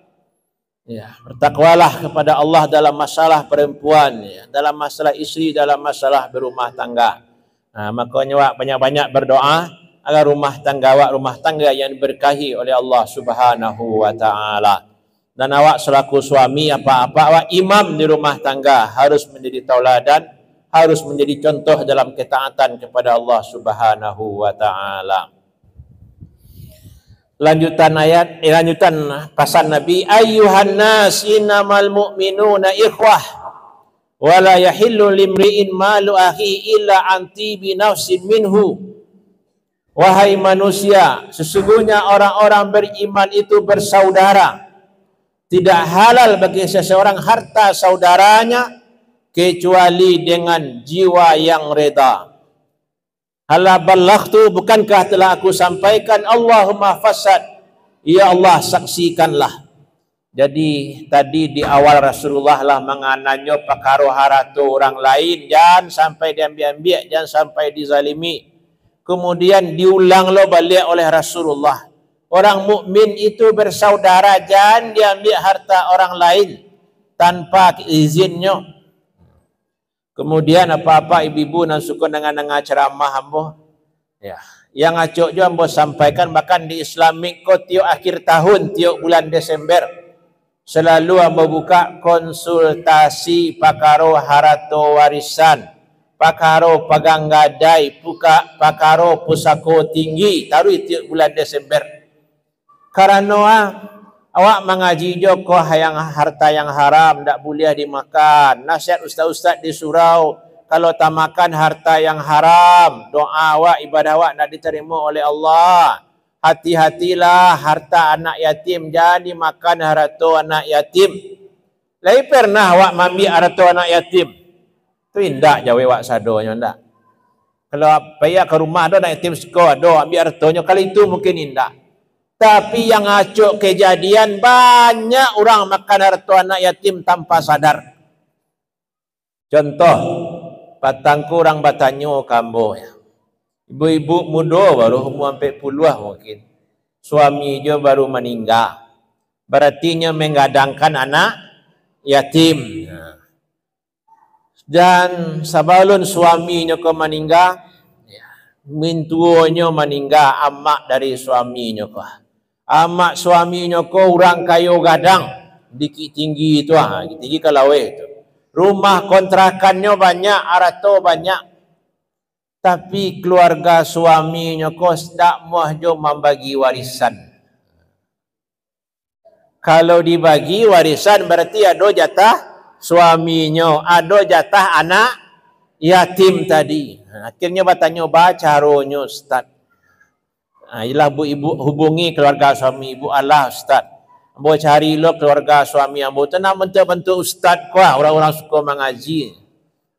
Bertakwalah kepada Allah dalam masalah perempuan, dalam masalah istri, dalam masalah berumah tangga. Makanya banyak-banyak berdoa agar rumah tangga yang diberkahi oleh Allah Subhanahu wa taala. Dan awak selaku suami apa-apa awak imam di rumah tangga harus menjadi tauladan, harus menjadi contoh dalam ketaatan kepada Allah Subhanahu wa taala. Lanjutan pesan Nabi, ayyuhan nas innamal mu'minuna ikhwah wa la yahillu limri'in malu akhi illa anti bi nafsin minhu. Wahai manusia, sesungguhnya orang-orang beriman itu bersaudara. Tidak halal bagi seseorang harta saudaranya kecuali dengan jiwa yang reda. Hala ballaghtu, bukankah telah aku sampaikan? Allahumma fasad, ya Allah saksikanlah. Jadi tadi di awal Rasulullah lah mengananyo pakaro haratu orang lain, jangan sampai diambil-ambil, jangan sampai dizalimi. Kemudian diulang lo balik oleh Rasulullah. Orang mukmin itu bersaudara, jangan diambil harta orang lain tanpa izinnya. Kemudian apa-apa ibu-ibu yang suka dengan ceramah ambo, yang acok juga ambo sampaikan, bahkan di Islamic tiap akhir tahun, tiap bulan Desember, selalu ambo buka konsultasi pakaro harato warisan, pakaro pagang gadai, pakaro pusako tinggi taruh tiap bulan Desember. Karena awak mengaji jo ko yang harta yang haram tak boleh dimakan. Nasihat ustaz-ustaz di surau, kalau tak makan harta yang haram, doa awak, ibadah awak nak diterima oleh Allah. Hati-hatilah harta anak yatim, jangan dimakan harta anak yatim. Lai pernah awak ambil harta anak yatim? Tu indak jawe awak sadonya ndak. Kalau payah ke rumah ada anak yatim sekolah, ada ambil hartanya, kali itu mungkin indak. Tapi yang acuk kejadian banyak orang makan harta anak yatim tanpa sadar. Contoh, patangku orang Batanyo Kambo ya. Ibu-ibu muda baru umur sampai puluh mungkin. Suami dia baru meninggal. Berarti menggadangkan anak yatim. Dan sebelum suaminya ke meninggal, mintuonya meninggal amak dari suaminya ke. Amak suaminya ke orang kayu gadang. Dikit tinggi itu, tinggi kalau itu. Rumah kontrakannya banyak, arato banyak. Tapi keluarga suaminya kos tak mahu membagi warisan. Kalau dibagi warisan berarti ada jatah suaminya, ada jatah anak yatim tadi. Akhirnya bertanya bacaronya Ustaz. Ialah ibu hubungi keluarga suami ibu, Allah Ustaz. Ambo cari lo keluarga suami ambo tenang bentuk-bentuk Ustaz kuah, orang-orang suka mengaji.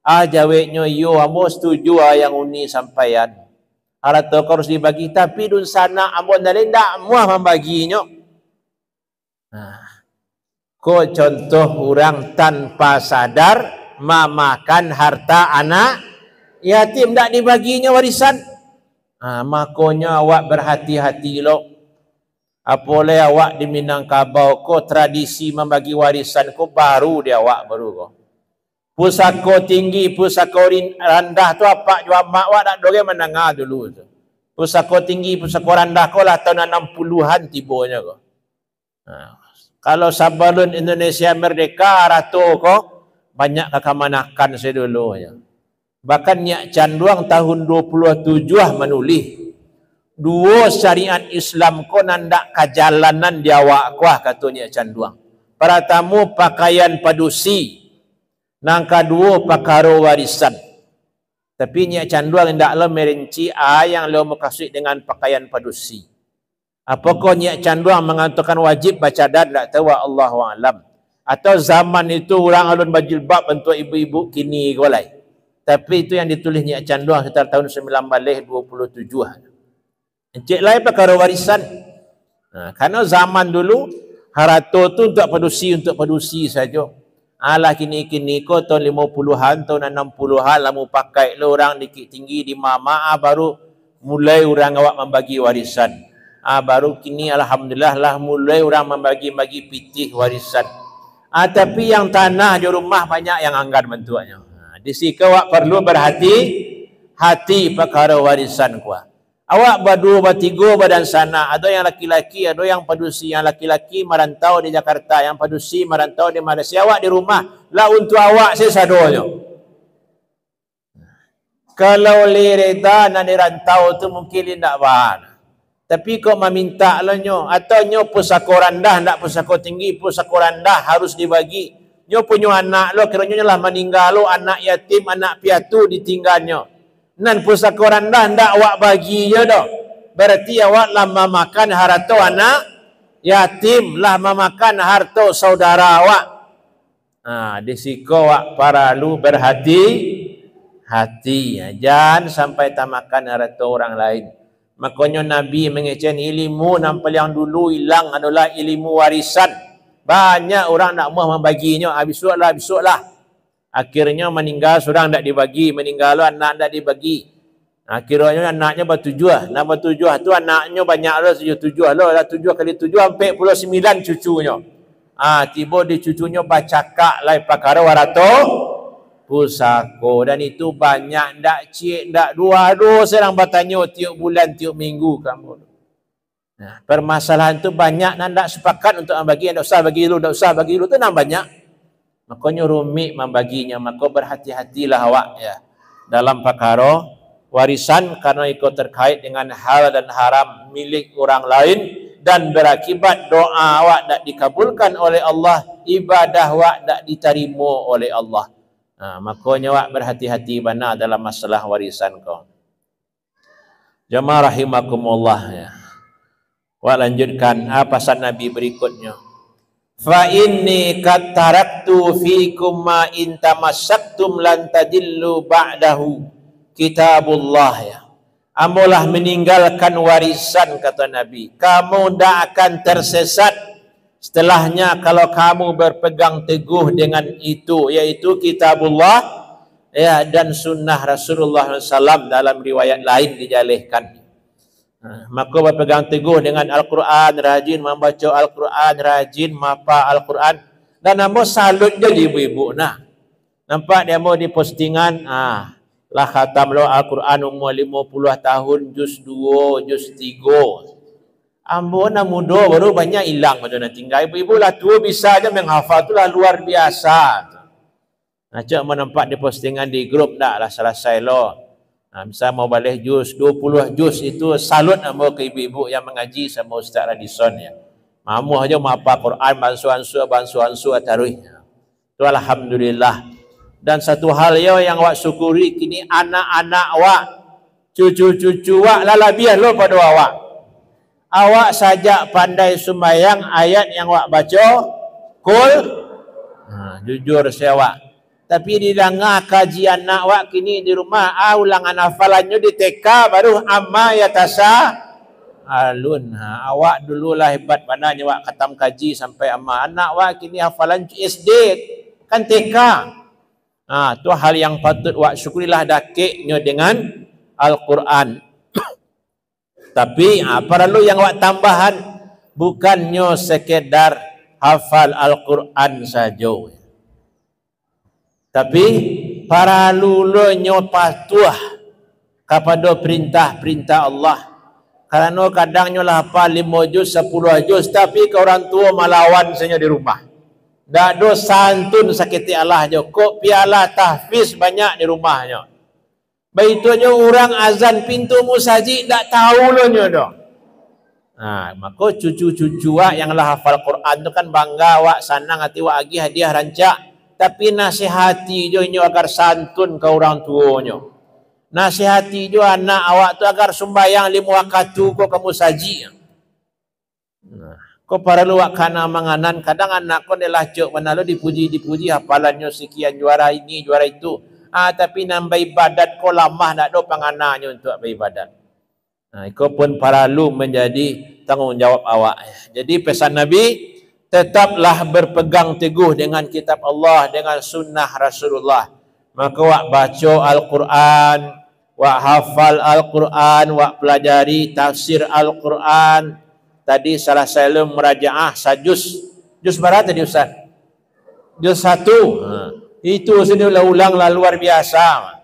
Jawabnya yo ambo setuju yang uni sampaian. Harta harus dibagi tapi dun sana ambo ndak muah membaginya. Ko contoh orang tanpa sadar memakan harta anak yatim ndak dibaginya warisan. Makanya awak berhati-hati lo. Apoleh awak di Minangkabau ko tradisi membagi warisan ko baru dia awak baru ko. Pusako tinggi, pusako rendah tu apa jua mak awak nak dorang menengah dulu tu. Pusako tinggi, pusako rendah ko lah tahun 60-an tibanya ko. Kalau sebelum Indonesia merdeka ratu ko banyak kekemanakan sedulunya. Bahkan Nyak Canduang tahun 27 menulis dua syariat Islam ko nandak kajalanan di awak kuah kata Nyak Canduang. Pertama pakaian padusi. Nang kedua pakaro warisan. Tapi Nyak Canduang hendaklah merinci yang lo maksud dengan pakaian padusi. Apakah Nyak Canduang mengatakan wajib baca dan tak tahu Allahu a'lam. Atau zaman itu orang alun berjilbab bentuk ibu-ibu kini golai. Tapi itu yang ditulis Nyak Canduang sekitar tahun 1927. Encik lain pakaro warisan. Karena zaman dulu harato tu untuk padusi saja. Alah kini-kini ko tahun 50-an, tahun 60-an lamu pakai lo orang dikit tinggi di mama baru mulai orang awak membagi warisan. Baru kini alhamdulillah lah mulai orang membagi-bagi pitih warisan. Tapi yang tanah di rumah banyak yang anggar bentuknya. Di sini awak perlu berhati-hati perkara warisan kuah. Awak berdua, bertiga badan sana. Ada yang laki-laki, ada yang padusi. Yang laki-laki merantau di Jakarta. Yang padusi merantau di Malaysia. Awak di rumah. Lah untuk awak sesadonya. Kalau lireta nak dirantau tu mungkin tidak bahan. Tapi kau meminta lah nyo. Atau nyo pusako rendah, nak pusako tinggi. Pusako rendah harus dibagi. Nyo punya anak lo, kiranya lah meninggal lo. Anak yatim, anak piatu ditinggalnya. Nan pusako rendah ndak awak bagi je dah. Berarti awak lah memakan harta anak yatim, lah memakan harta saudara awak. Di siko awak perlu berhati-hati. Jangan sampai tamakan harta orang lain. Makanya Nabi mengecen ilmu nampal yang dulu hilang adalah ilmu warisan. Banyak orang nak mau membaginya. Besok-lah. Akhirnya meninggal seorang tak dibagi, meninggal anak tak dibagi. Akhirnya anaknya bertujuh. Nak bertujuh tu anaknya banyak lah, tujuh lah. 7 kali 7 sampai 9 cucunya. Tiba di cucunya bacakak lai perkara warato pusako. Dan itu banyak ndak cik, ndak dua-dua serang bertanya tiap bulan, tiap minggu kamu. Nah, permasalahan tu banyak nak tak sepakat untuk bagi, tak usah bagi dulu, tak usah bagi dulu tu nak banyak. Makanya rumit membaginya, maka berhati-hatilah awak ya dalam perkara warisan karena ikut terkait dengan hal dan haram milik orang lain dan berakibat doa awak tak dikabulkan oleh Allah, ibadah awak tak diterima oleh Allah. Makanya awak berhati-hati benar dalam masalah warisan kau. Jemaah rahimakumullah ya. Wa lanjutkan pesan Nabi berikutnya. Fa inni qad taraktu fikum ma in tamassaktum lan tadillu ba'dahu kitabullah ya. Amulah meninggalkan warisan kata Nabi. Kamu tidak akan tersesat setelahnya kalau kamu berpegang teguh dengan itu, yaitu kitabullah ya dan sunnah Rasulullah SAW dalam riwayat lain dijalihkan. Maka berpegang teguh dengan Al-Quran, rajin membaca Al-Quran, rajin mapa Al-Quran. Dan nama salut je ibu-ibu. Nah, nampak dia mau di postingan, lah khatam lo Al-Quran umur 50 tahun, juz 2, juz 3. Ambo nak muda baru banyak hilang macam nak tinggal. Ibu-ibu lah tua bisa aja menghafal tu lah luar biasa. Nah, cak menampak di postingan di grup dah lah selesai lo. Misal mau balik juz 20 juz itu salut nama ke ibu-ibu yang mengaji sama Ustaz Radisson ya. Mamuh aja mapa Quran bansu-ansu taruh. Itu alhamdulillah. Dan satu hal yang awak syukuri kini anak-anak awak, cucu-cucu awak lalabiah lo pada awak. Awak saja pandai sembahyang ayat yang awak baca kul. Jujur saya awak. Tapi di danga kajian anak awak kini di rumah ulangan hafalannya di TK baru amma yatasa alun. Awak dululah hebat pandanya awak khatam kaji sampai amma. Anak awak kini hafalan SD kan TK. Tu hal yang patut awak syukurilah dakiknya dengan Al-Quran. Tapi perlu yang awak tambahan bukannya sekedar hafal Al-Quran saja. Tapi para lulunya patuh kepada perintah-perintah Allah. Karena kadangnya lah hafal 5 juz, 10 juz, tapi ke orang tua malawan saja di rumah. Tak ada santun sakiti Allah je. Kok piala tahfiz banyak di rumahnya. Baitunya orang azan pintu musajid tak tahu lo nya dah. Maka cucu-cucu yang lah hafal Quran tu kan bangga wak senang hati wak agi hadiah rancak. Tapi nasihati jo nyo agar santun ke orang tuanya. Nasihati jo anak awak tu agar sembahyang 5 waktu ko kamu saji. Ko para luak kana manganan kadang anak ko adalah cok mana lo dipuji hafalannya sekian juara ini juara itu. Tapi nambah ibadat ko lamah nak do pangananya untuk beribadat. Iko pun perlu menjadi tanggungjawab awak. Jadi pesan Nabi, tetaplah berpegang teguh dengan kitab Allah, dengan sunnah Rasulullah. Maka wak baca Al-Quran, wak hafal Al-Quran, wak pelajari tafsir Al-Quran. Tadi salah saya merajaah sajus. Juz berapa tadi Ustaz? Juz 1. Itu sudah ulang-ulang luar biasa.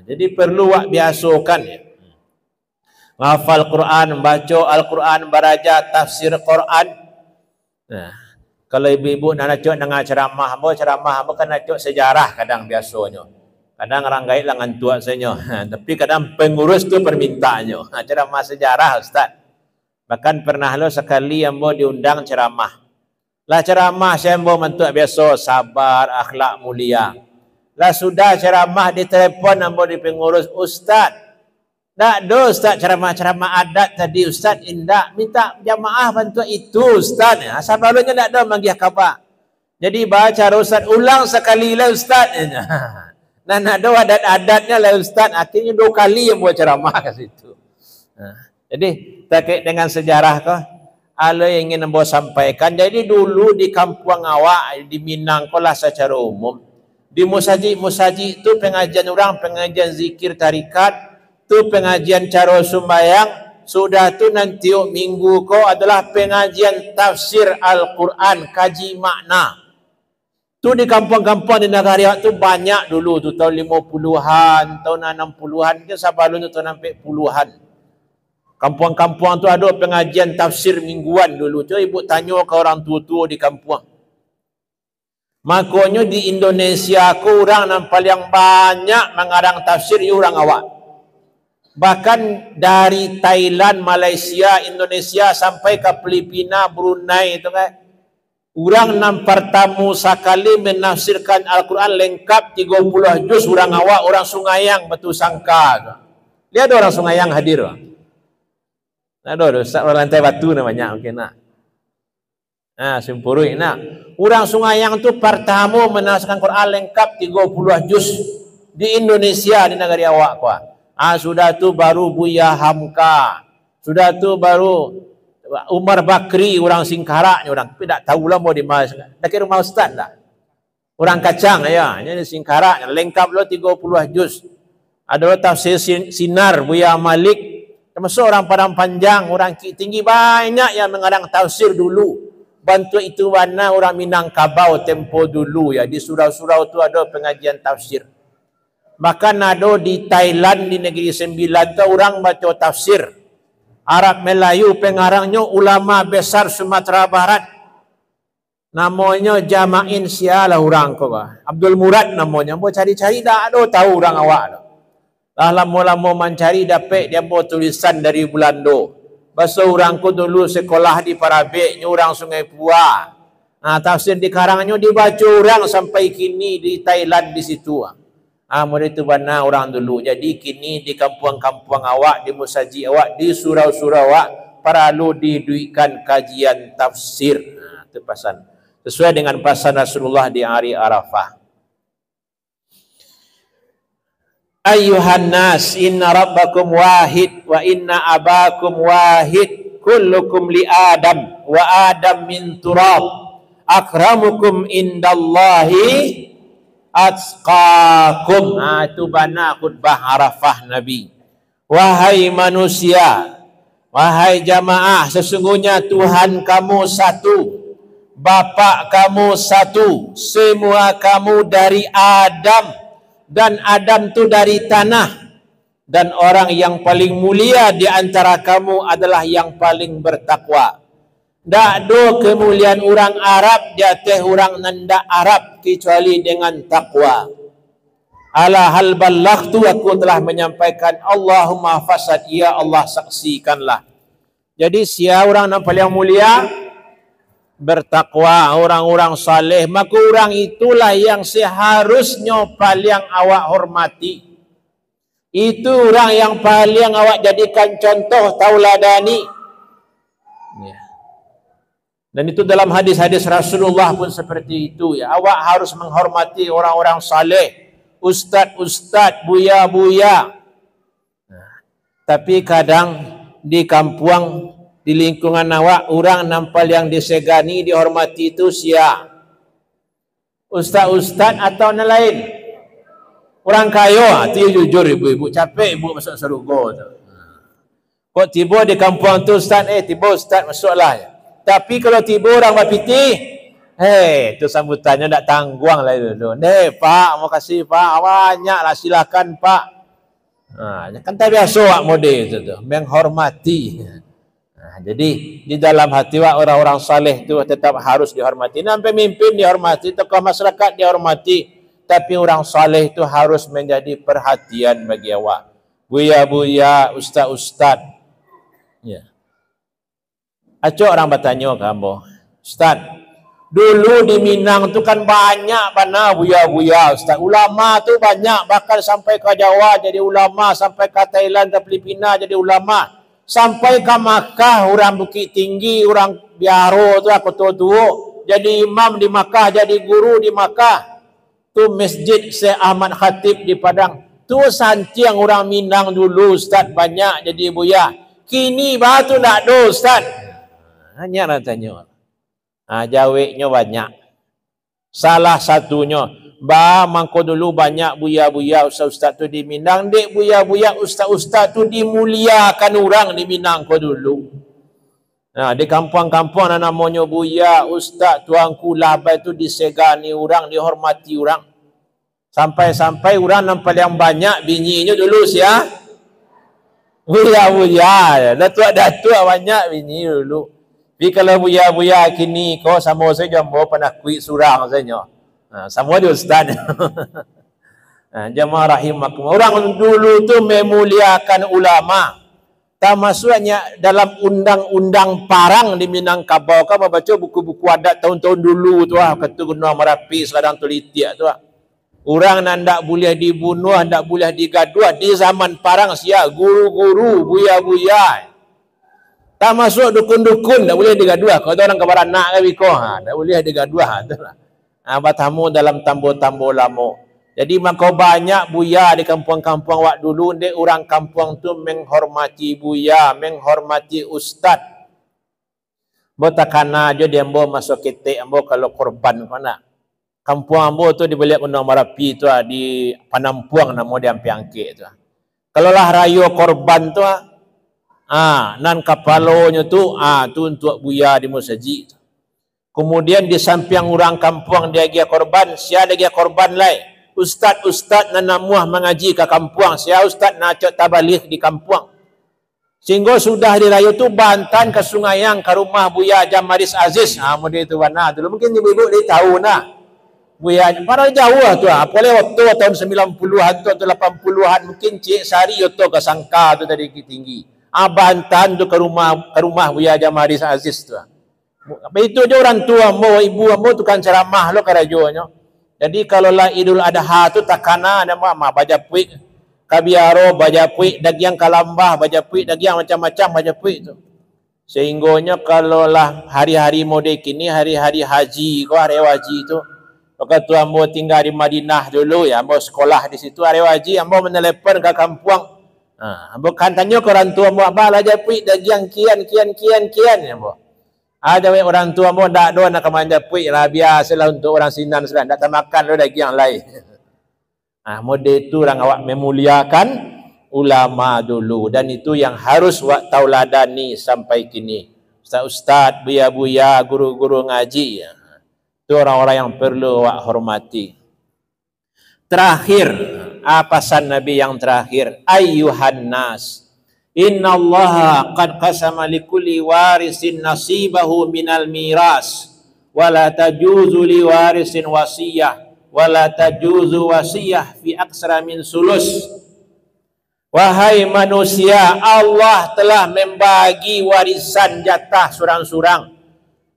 Jadi perlu wak biasakan ya. Hafal Quran, baca Al-Quran, beraja tafsir Quran. Kalau ibu-ibu nak cok dengan ceramah kan nak cok sejarah kadang biasanya. Kadang orang gait langan tua senyo. Tapi kadang pengurus tu permintaannya. Ceramah sejarah Ustaz. Bahkan pernah lo sekali yang mau diundang ceramah. Lah ceramah saya mau mentuk biasa sabar, akhlak mulia. Lah sudah ceramah di telefon yang mau di pengurus Ustaz. Tak ada Ustaz ceramah-ceramah adat tadi Ustaz indah minta jamaah bantu itu Ustaz. Asal balanya tak ada manggih khabar. Jadi baca Ustaz ulang sekali lah Ustaz. Dan ada adat-adatnya lah Ustaz. Akhirnya 2 kali yang buat ceramah ke situ. Jadi terkait dengan sejarah kau ala yang ingin membawa sampaikan. Jadi dulu di kampung awak di Minang kau lah secara umum di musajid itu pengajian orang, pengajian zikir tarikat. Tu pengajian cara sumbayang sudah tu nanti minggu ko adalah pengajian tafsir Al-Quran, kaji makna. Tu di kampung-kampung di negara tu banyak dulu tu tahun 50-an, tahun 60-an ke sabalun tu tahun sampai puluhan. Kampung-kampung tu ada pengajian tafsir mingguan dulu. Coba ibu tanya ke orang tua-tua di kampung. Makanya di Indonesia aku orang yang paling banyak mengarang tafsir orang awak. Bahkan dari Thailand, Malaysia, Indonesia sampai ke Filipina, Brunei itu kan. Orang yang pertama sekali menafsirkan Al-Quran lengkap 30 juz orang awak, orang Sungayang Batu Sangka. Dia ada orang Sungayang hadir. Ada Ustaz orang lantai batu namanya, mungkin nak. Nah, Simpurui nak. Orang Sungayang tu pertama menafsirkan Quran lengkap 30 juz di Indonesia, di negara awak kuat. Sudah tu baru Buya Hamka. Sudah tu baru Umar Bakri, orang Singkarak ni orang. Tapi tak tahulah mau di mana. Dah kira rumah ustaz dah. Orang kacang ya, ini Singkarak lengkap lo 30 juz. Ada tafsir Sinar Buya Malik. Termasuk orang Padang Panjang, orang tinggi banyak yang mengarang tafsir dulu. Bantu itu warna orang Minangkabau tempo dulu ya. Di surau-surau tu ada pengajian tafsir. Bahkan ada di Thailand, di Negeri Sembilan tu orang baca tafsir. Arab Melayu pengarangnya ulama besar Sumatera Barat. Namanya Jama'in Sialah orang kau. Abdul Murad namanya. Mau cari-cari tak ada tahu orang awak tu. Lah lama-lama mencari dapat dia buat tulisan dari Belanda. Bahasa orang ku dulu sekolah di Parabek, orang Sungai Pua. Tafsir di karangnya dibaca orang sampai kini di Thailand di situ. Murid itu bana orang dulu. Jadi kini di kampung-kampung awak, di musaji awak, di surau-surau awak perlu diduikan kajian tafsir. Itu pesan. Sesuai dengan pesan Rasulullah di hari Arafah. Ayuhan nas, inna rabbakum wahid wa inna abakum wahid, kullukum li Adam wa Adam min turab, akramukum indallahi atqakum. Itu bana khutbah Arafah Nabi. Wahai manusia, wahai jamaah, sesungguhnya Tuhan kamu satu, Bapa kamu satu, semua kamu dari Adam. Dan Adam tu dari tanah, dan orang yang paling mulia di antara kamu adalah yang paling bertakwa. Tak ada kemuliaan orang Arab di atas orang nanda Arab kecuali dengan takwa. Ala hal ballaghtu, aku telah menyampaikan. Allahumma fasad, ya Allah saksikanlah. Jadi siapa orang yang paling mulia? Bertakwa, orang-orang saleh. Maka orang itulah yang seharusnya paling awak hormati. Itu orang yang paling awak jadikan contoh, tauladani. Dan itu dalam hadis-hadis Rasulullah pun seperti itu ya. Awak harus menghormati orang-orang saleh, ustaz-ustaz, buya-buya. Tapi kadang di kampung, di lingkungan awak, orang nampal yang disegani, dihormati itu siapa? Ustaz-ustaz atau yang lain? Orang kaya, itu jujur ibu-ibu, capek ibu masuk surga tu. Kok tiba di kampung tu ustaz, tiba ustaz masuklah ya. Tapi kalau tiba orang berpiti, itu sambutannya tak tangguang lah itu. Pak, mau kasih pak, banyaklah silakan pak. Kan tak biasa wak model itu tu, menghormati. Jadi di dalam hati orang-orang saleh itu tetap harus dihormati. Dan pemimpin dihormati, tokoh masyarakat dihormati. Tapi orang saleh itu harus menjadi perhatian bagi awak. Buya-buya, ustaz-ustaz. Ya. Acok orang bertanya kamu, Ustaz, dulu di Minang tu kan banyak mana buya-buya, Ustaz. Ulama tu banyak, bahkan sampai ke Jawa jadi ulama, sampai ke Thailand, ke Filipina jadi ulama. Sampai ke Makkah, orang Bukit Tinggi, orang Biaro tu aku tua-tua, jadi imam di Makkah, jadi guru di Makkah. Tu masjid Syekh Ahmad Khatib di Padang. Tu sancang orang Minang dulu, Ustaz, banyak jadi buya. Kini batu tak ada, Ustaz. Hanya nak tanya. Jawabnya banyak. Salah satunya, mangko dulu banyak buya-buya ustaz-ustaz tu di Minang. Dek buya-buya ustaz-ustaz tu dimuliakan orang di Minang ko dulu. Di kampung-kampung namanya buya, ustaz, tuanku labai tu disegani orang, dihormati orang. Sampai-sampai orang nampak yang banyak bininya dulu siapa? Buya-buya. Datuk-datuk banyak bini dulu. Tapi kalau buya-buya kini kau sama saja mau pernah kuih surang saja. Sama dia ustaz. Jemaah rahimakumullah. Orang dulu tu memuliakan ulama. Tak maksudnya dalam undang-undang parang di Minangkabau kan membaca buku-buku adat tahun-tahun dulu tu kata Gunung Merapi sekarang tu Litiak tu Orang nak boleh dibunuh, nak boleh digaduh di zaman parang sia guru-guru buya-buya. Tak masuk dukun-dukun tak boleh digaduh. Kalau orang kabaran nak ke biko tak boleh digaduh itulah. Batamu dalam tambo-tambo lama. Jadi maka banyak buya di kampung-kampung wak dulu ni orang kampung tu menghormati buya, menghormati ustaz. Bo takana je dia ambo masuk ketek ambo kalau korban mana. Kampung ambo tu di balik Gunung Merapi tu di Panampuang nama dia Ampiangke tu. Kalau lah rayo korban tu nan kapalonya tu tu untuk buya di masjid. Kemudian di samping orang kampung dia gia korban, sia ada gia korban lain. Ustaz-ustaz nak namuah mengaji ke kampung, sia ustaz nak cak tabalik di kampung. Sehingga sudah di rayo tu bantan ke Sungayang ke rumah Buya Jamaris Aziz. Model itu mana dulu mungkin ibu-ibu dia tahu nah. Buya para jauh tu boleh waktu tahun 90-an atau 80-an mungkin Cik Sari itu ke Sangka tu tadi tinggi. Bantan tu ke rumah Buya Jamaris Aziz tu. Apa itu je orang tua mo, ibu mo tukang ceramah lo karajonya. Jadi kalau lah Idul Adha tu takana ada mama baca puik kabiaro baca puik daging kalambah baca puik daging macam-macam baca puik tu. Sehingganya kalau lah hari-hari mode kini hari-hari haji ko hari haji tu. Waktu tu ambo tinggal di Madinah dulu ya, ambo sekolah di situ hari haji ambo menelepon ke kampung. Ambo kan tanya ke orang tua ambo abah baca puik daging kian ambo. Ada orang tua pun tak ada nak kemanja puik lah biasalah untuk orang Sinan sudah tak makan lo daging yang lain. Model itu orang awak memuliakan ulama dulu dan itu yang harus awak tauladani sampai kini. Ustaz-ustaz, buya-buya, guru-guru ngaji. Itu orang-orang yang perlu awak hormati. Terakhir, pesan Nabi yang terakhir, ayyuhan nas. Inna Allah qad qasama likulli warisin nasibahu minal miras wala tajuzu li warisin wasiyah wala tajuzu wasiyah fi aksara min sulus. Wahai manusia, Allah telah membagi warisan jatah surang-surang.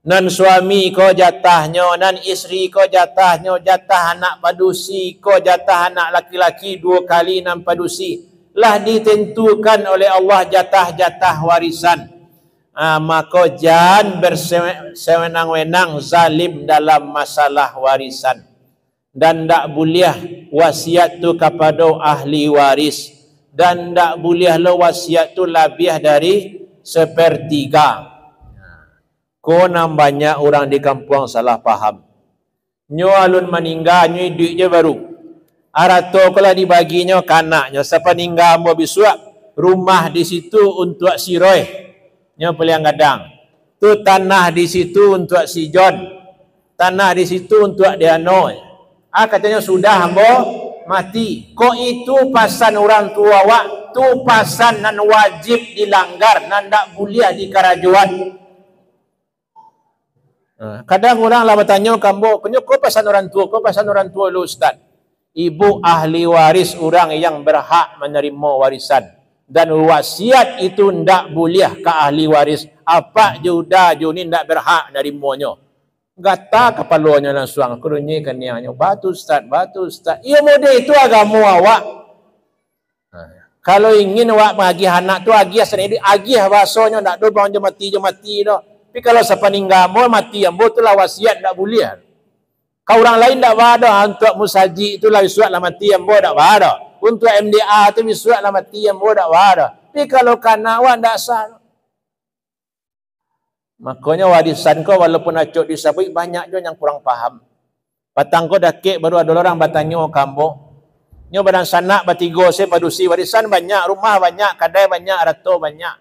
Nan suami ko jatahnya, nan isteri ko jatahnya, jatah anak padusi ko jatah anak laki-laki 2 kali nan padusi. Lah ditentukan oleh Allah jatah-jatah warisan. Maka jangan bersewenang-wenang zalim dalam masalah warisan. Dan tak boleh wasiat tu kepada ahli waris. Dan tak boleh lo wasiat tu lebih dari 1/3. Konam banyak orang di kampung salah faham. Nyo alun meninggal, nyo duit je baru. Arato kalau dibaginya kanaknya siapa ninggal mau bisuak rumah di situ untuk si Roy nya peliang gadang tu tanah di situ untuk si John tanah di situ untuk Diano katanya sudah ambo mati kok itu pasan orang tua wak tu pasan nan wajib dilanggar nan tak boleh dikarajuan. Kadang orang lah bertanya kambo kau pasan orang tua lu ustaz. Ibu ahli waris orang yang berhak menerima warisan dan wasiat itu ndak boleh ke ahli waris apa juda ni ndak berhak nerimanya gata kepalanya langsung kurunyi kenianya batu ustaz ia model itu agama awak. Kalau ingin awak bagi anak tu agih sendiri agih bahasanya ndak do bang je mati dah. Tapi kalau siapa ninggal mati ambo tu lah wasiat ndak boleh. Kau orang lain tak ada untuk musaji itulah wisuat lah mati yang bodak ada. Untuk MDA tu wisuat lah mati yang bodak ada. Tapi kalau kana awak tak sah. Makanya warisan kau walaupun acuk disabui banyak je yang kurang faham. Patang kau dah kek baru ada orang bertanya kamu. Nyo badan sanak bertiga saya padusi warisan banyak, rumah banyak, kadai banyak, rato banyak.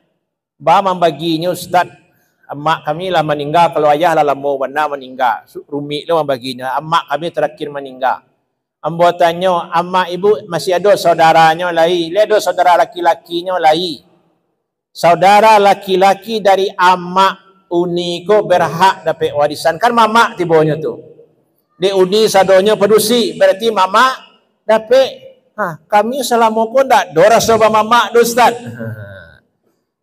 Bah membaginya ustaz. Emak kami lah meninggal, kalau ayah lah lama benar meninggal. Rumit lah membaginya. Emak kami terakhir meninggal. Ambo tanya, emak ibu masih ada saudaranya lagi. Dia ada saudara laki-lakinya lagi. saudara laki-laki dari amak uni ko berhak dapat warisan. Kan mamak tibonya tu. Di uni sadonyo pedusi, berarti mamak dapat. Kami selama pun tak do rasa mamak do Ustaz.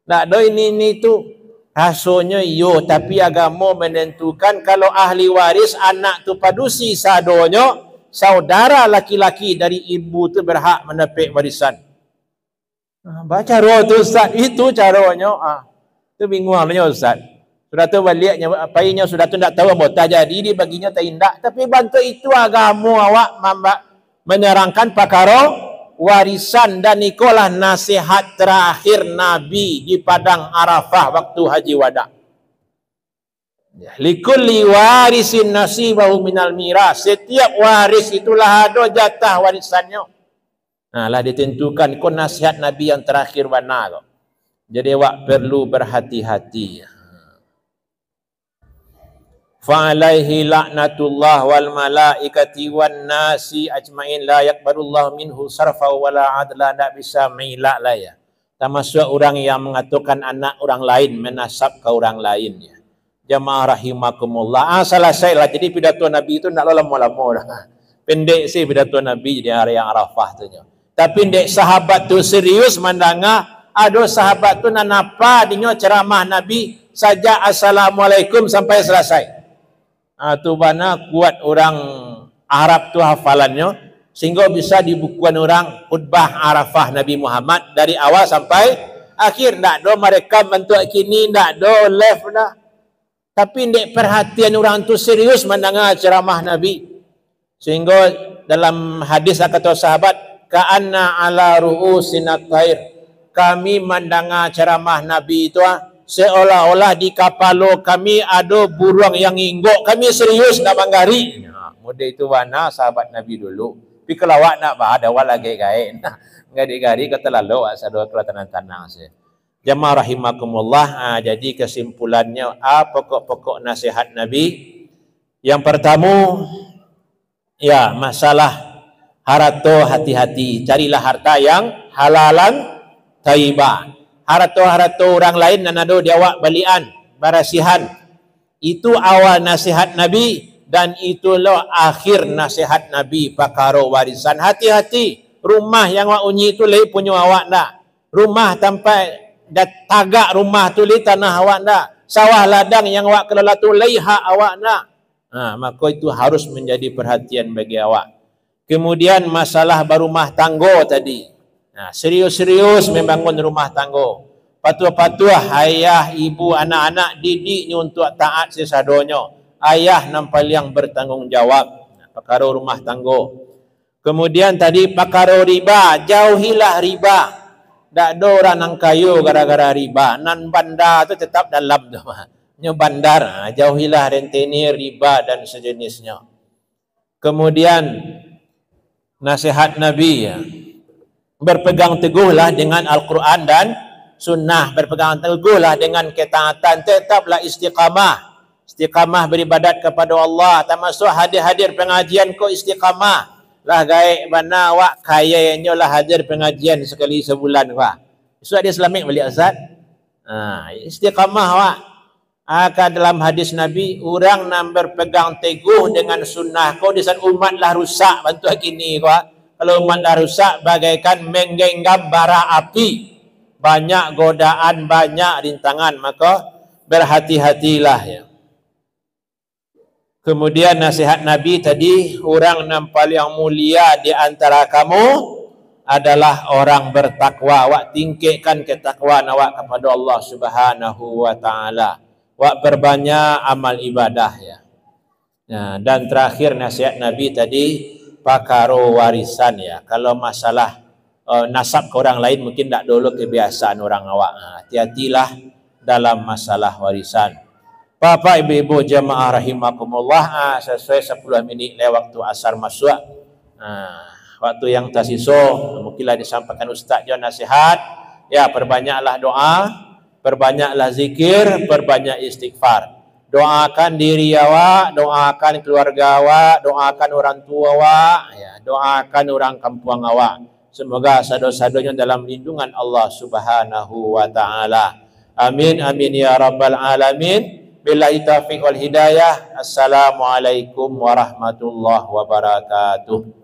Tak do ini tu. Rasanya yo, tapi agama menentukan kalau ahli waris anak tu padusi sadonyo, saudara laki-laki dari ibu tu berhak mendapat warisan. Baca roh tu Ustaz, itu caranya. Tu bingungnya Ustaz. Sudah tu baliknya, apainya sudah tu tak tahu apa tak jadi, dia baginya tak indak. Tapi bantu itu agama awak menerangkan perkara warisan, dan ikolah nasihat terakhir Nabi di padang Arafah waktu haji wada. Likulli warisin nasibahu minal miras. Setiap waris itulah ada jatah warisannya. Lah ditentukan ikut nasihat Nabi yang terakhir benar. Jadi awak perlu berhati-hati. Fa'alaihi la'natullah wal malaikati wan nasi ajmain la yakbarullahu minhu sarfa wala adla, tak bisa mengelak lah ya. Termasuk orang yang mengatakan anak orang lain menasab ke orang lain ya. Jamaah rahimakumullah. Selesai lah. Jadi pidato Nabi itu nak lama-lama dah. Pendek sih pidato Nabi di hari yang Arafah tu. Tapi dek sahabat tu serius mendengar. Ada sahabat tu nak napa dinyo ceramah Nabi saja assalamualaikum sampai selesai. Tu mana kuat orang Arab tu hafalannya sehingga bisa dibukukan orang khutbah Arafah Nabi Muhammad dari awal sampai akhir. Tak ada mereka bentuk kini, tak ada left dah. Tapi ndek perhatian orang tu serius mendengar ceramah Nabi. Sehingga dalam hadis kata sahabat, ka'anna ala ru'usinat thair. Kami mendengar ceramah Nabi itu seolah-olah di kapalo kami ada burung yang inggok. Kami serius nak banggari. Mudah itu mana sahabat Nabi dulu. Tapi kalau awak nak ada awak lagi gain. Ngadi-gari kata lalu asal kalau tenang-tenang sih. Jamaah rahimakumullah. Jadi kesimpulannya pokok-pokok nasihat Nabi. Yang pertama, ya masalah harta, hati-hati. Carilah harta yang halalan thayyibah. Harta-harta orang lain dan ada di awak balian, barasihan. Itu awal nasihat Nabi dan itulah akhir nasihat Nabi perkara warisan. Hati-hati. Rumah yang awak unyi itu lagi punya awak tak. Rumah tanpa tagak rumah tu li tanah awak tak. Sawah ladang yang awak kelola tu lagi hak awak tak. Maka itu harus menjadi perhatian bagi awak. Kemudian masalah berumah tangga tadi. Serius-serius membangun rumah tangga. Patuah-patuah ayah, ibu, anak-anak didiknya untuk taat sesadonyo. Ayah nampal yang bertanggungjawab. Perkara rumah tangga. Kemudian tadi perkara riba. Jauhilah riba. Tak ada orang nang kayu gara-gara riba. Nan bandar tu tetap dalam tu. Nya bandar. Jauhilah rentenir, riba dan sejenisnya. Kemudian nasihat Nabi ya. Berpegang teguhlah dengan Al-Quran dan Sunnah. Berpegang teguhlah dengan ketaatan. Tetaplah istiqamah. Istiqamah beribadat kepada Allah. Termasuk hadir-hadir pengajian ko istiqamah. Lah gaik mana awak kayanya lah hadir pengajian sekali sebulan wak. Isu hadis Islamik balik Ustaz. Istiqamah wak. Dalam hadis Nabi, orang nak berpegang teguh dengan sunnah ko disan umat lah rusak bantu kini wak. Kalau umat dah rusak bagaikan menggenggam bara api. Banyak godaan, banyak rintangan. Maka berhati-hatilah ya. Kemudian nasihat Nabi tadi, orang nampak yang mulia di antara kamu adalah orang bertakwa. Awak tingkatkan ketakwaan awak kepada Allah Subhanahu wa taala. Awak perbanyak amal ibadah ya. Dan terakhir nasihat Nabi tadi perkara warisan ya. Kalau masalah nasab ke orang lain mungkin tak dulu kebiasaan orang awak. Hati-hatilah dalam masalah warisan. Bapak ibu-ibu jamaah rahimakumullah, sesuai 10 minit lewat waktu asar masuk. Waktu yang tersisa mungkinlah disampaikan Ustaz John nasihat. Ya, perbanyaklah doa, perbanyaklah zikir, perbanyak istighfar. Doakan diri awak, doakan keluarga awak, doakan orang tua awak, ya, doakan orang kampung awak. Semoga sado-sadonya dalam lindungan Allah Subhanahu wa taala. Amin amin ya rabbal alamin. Billahi taufiq wal hidayah. Assalamualaikum warahmatullahi wabarakatuh.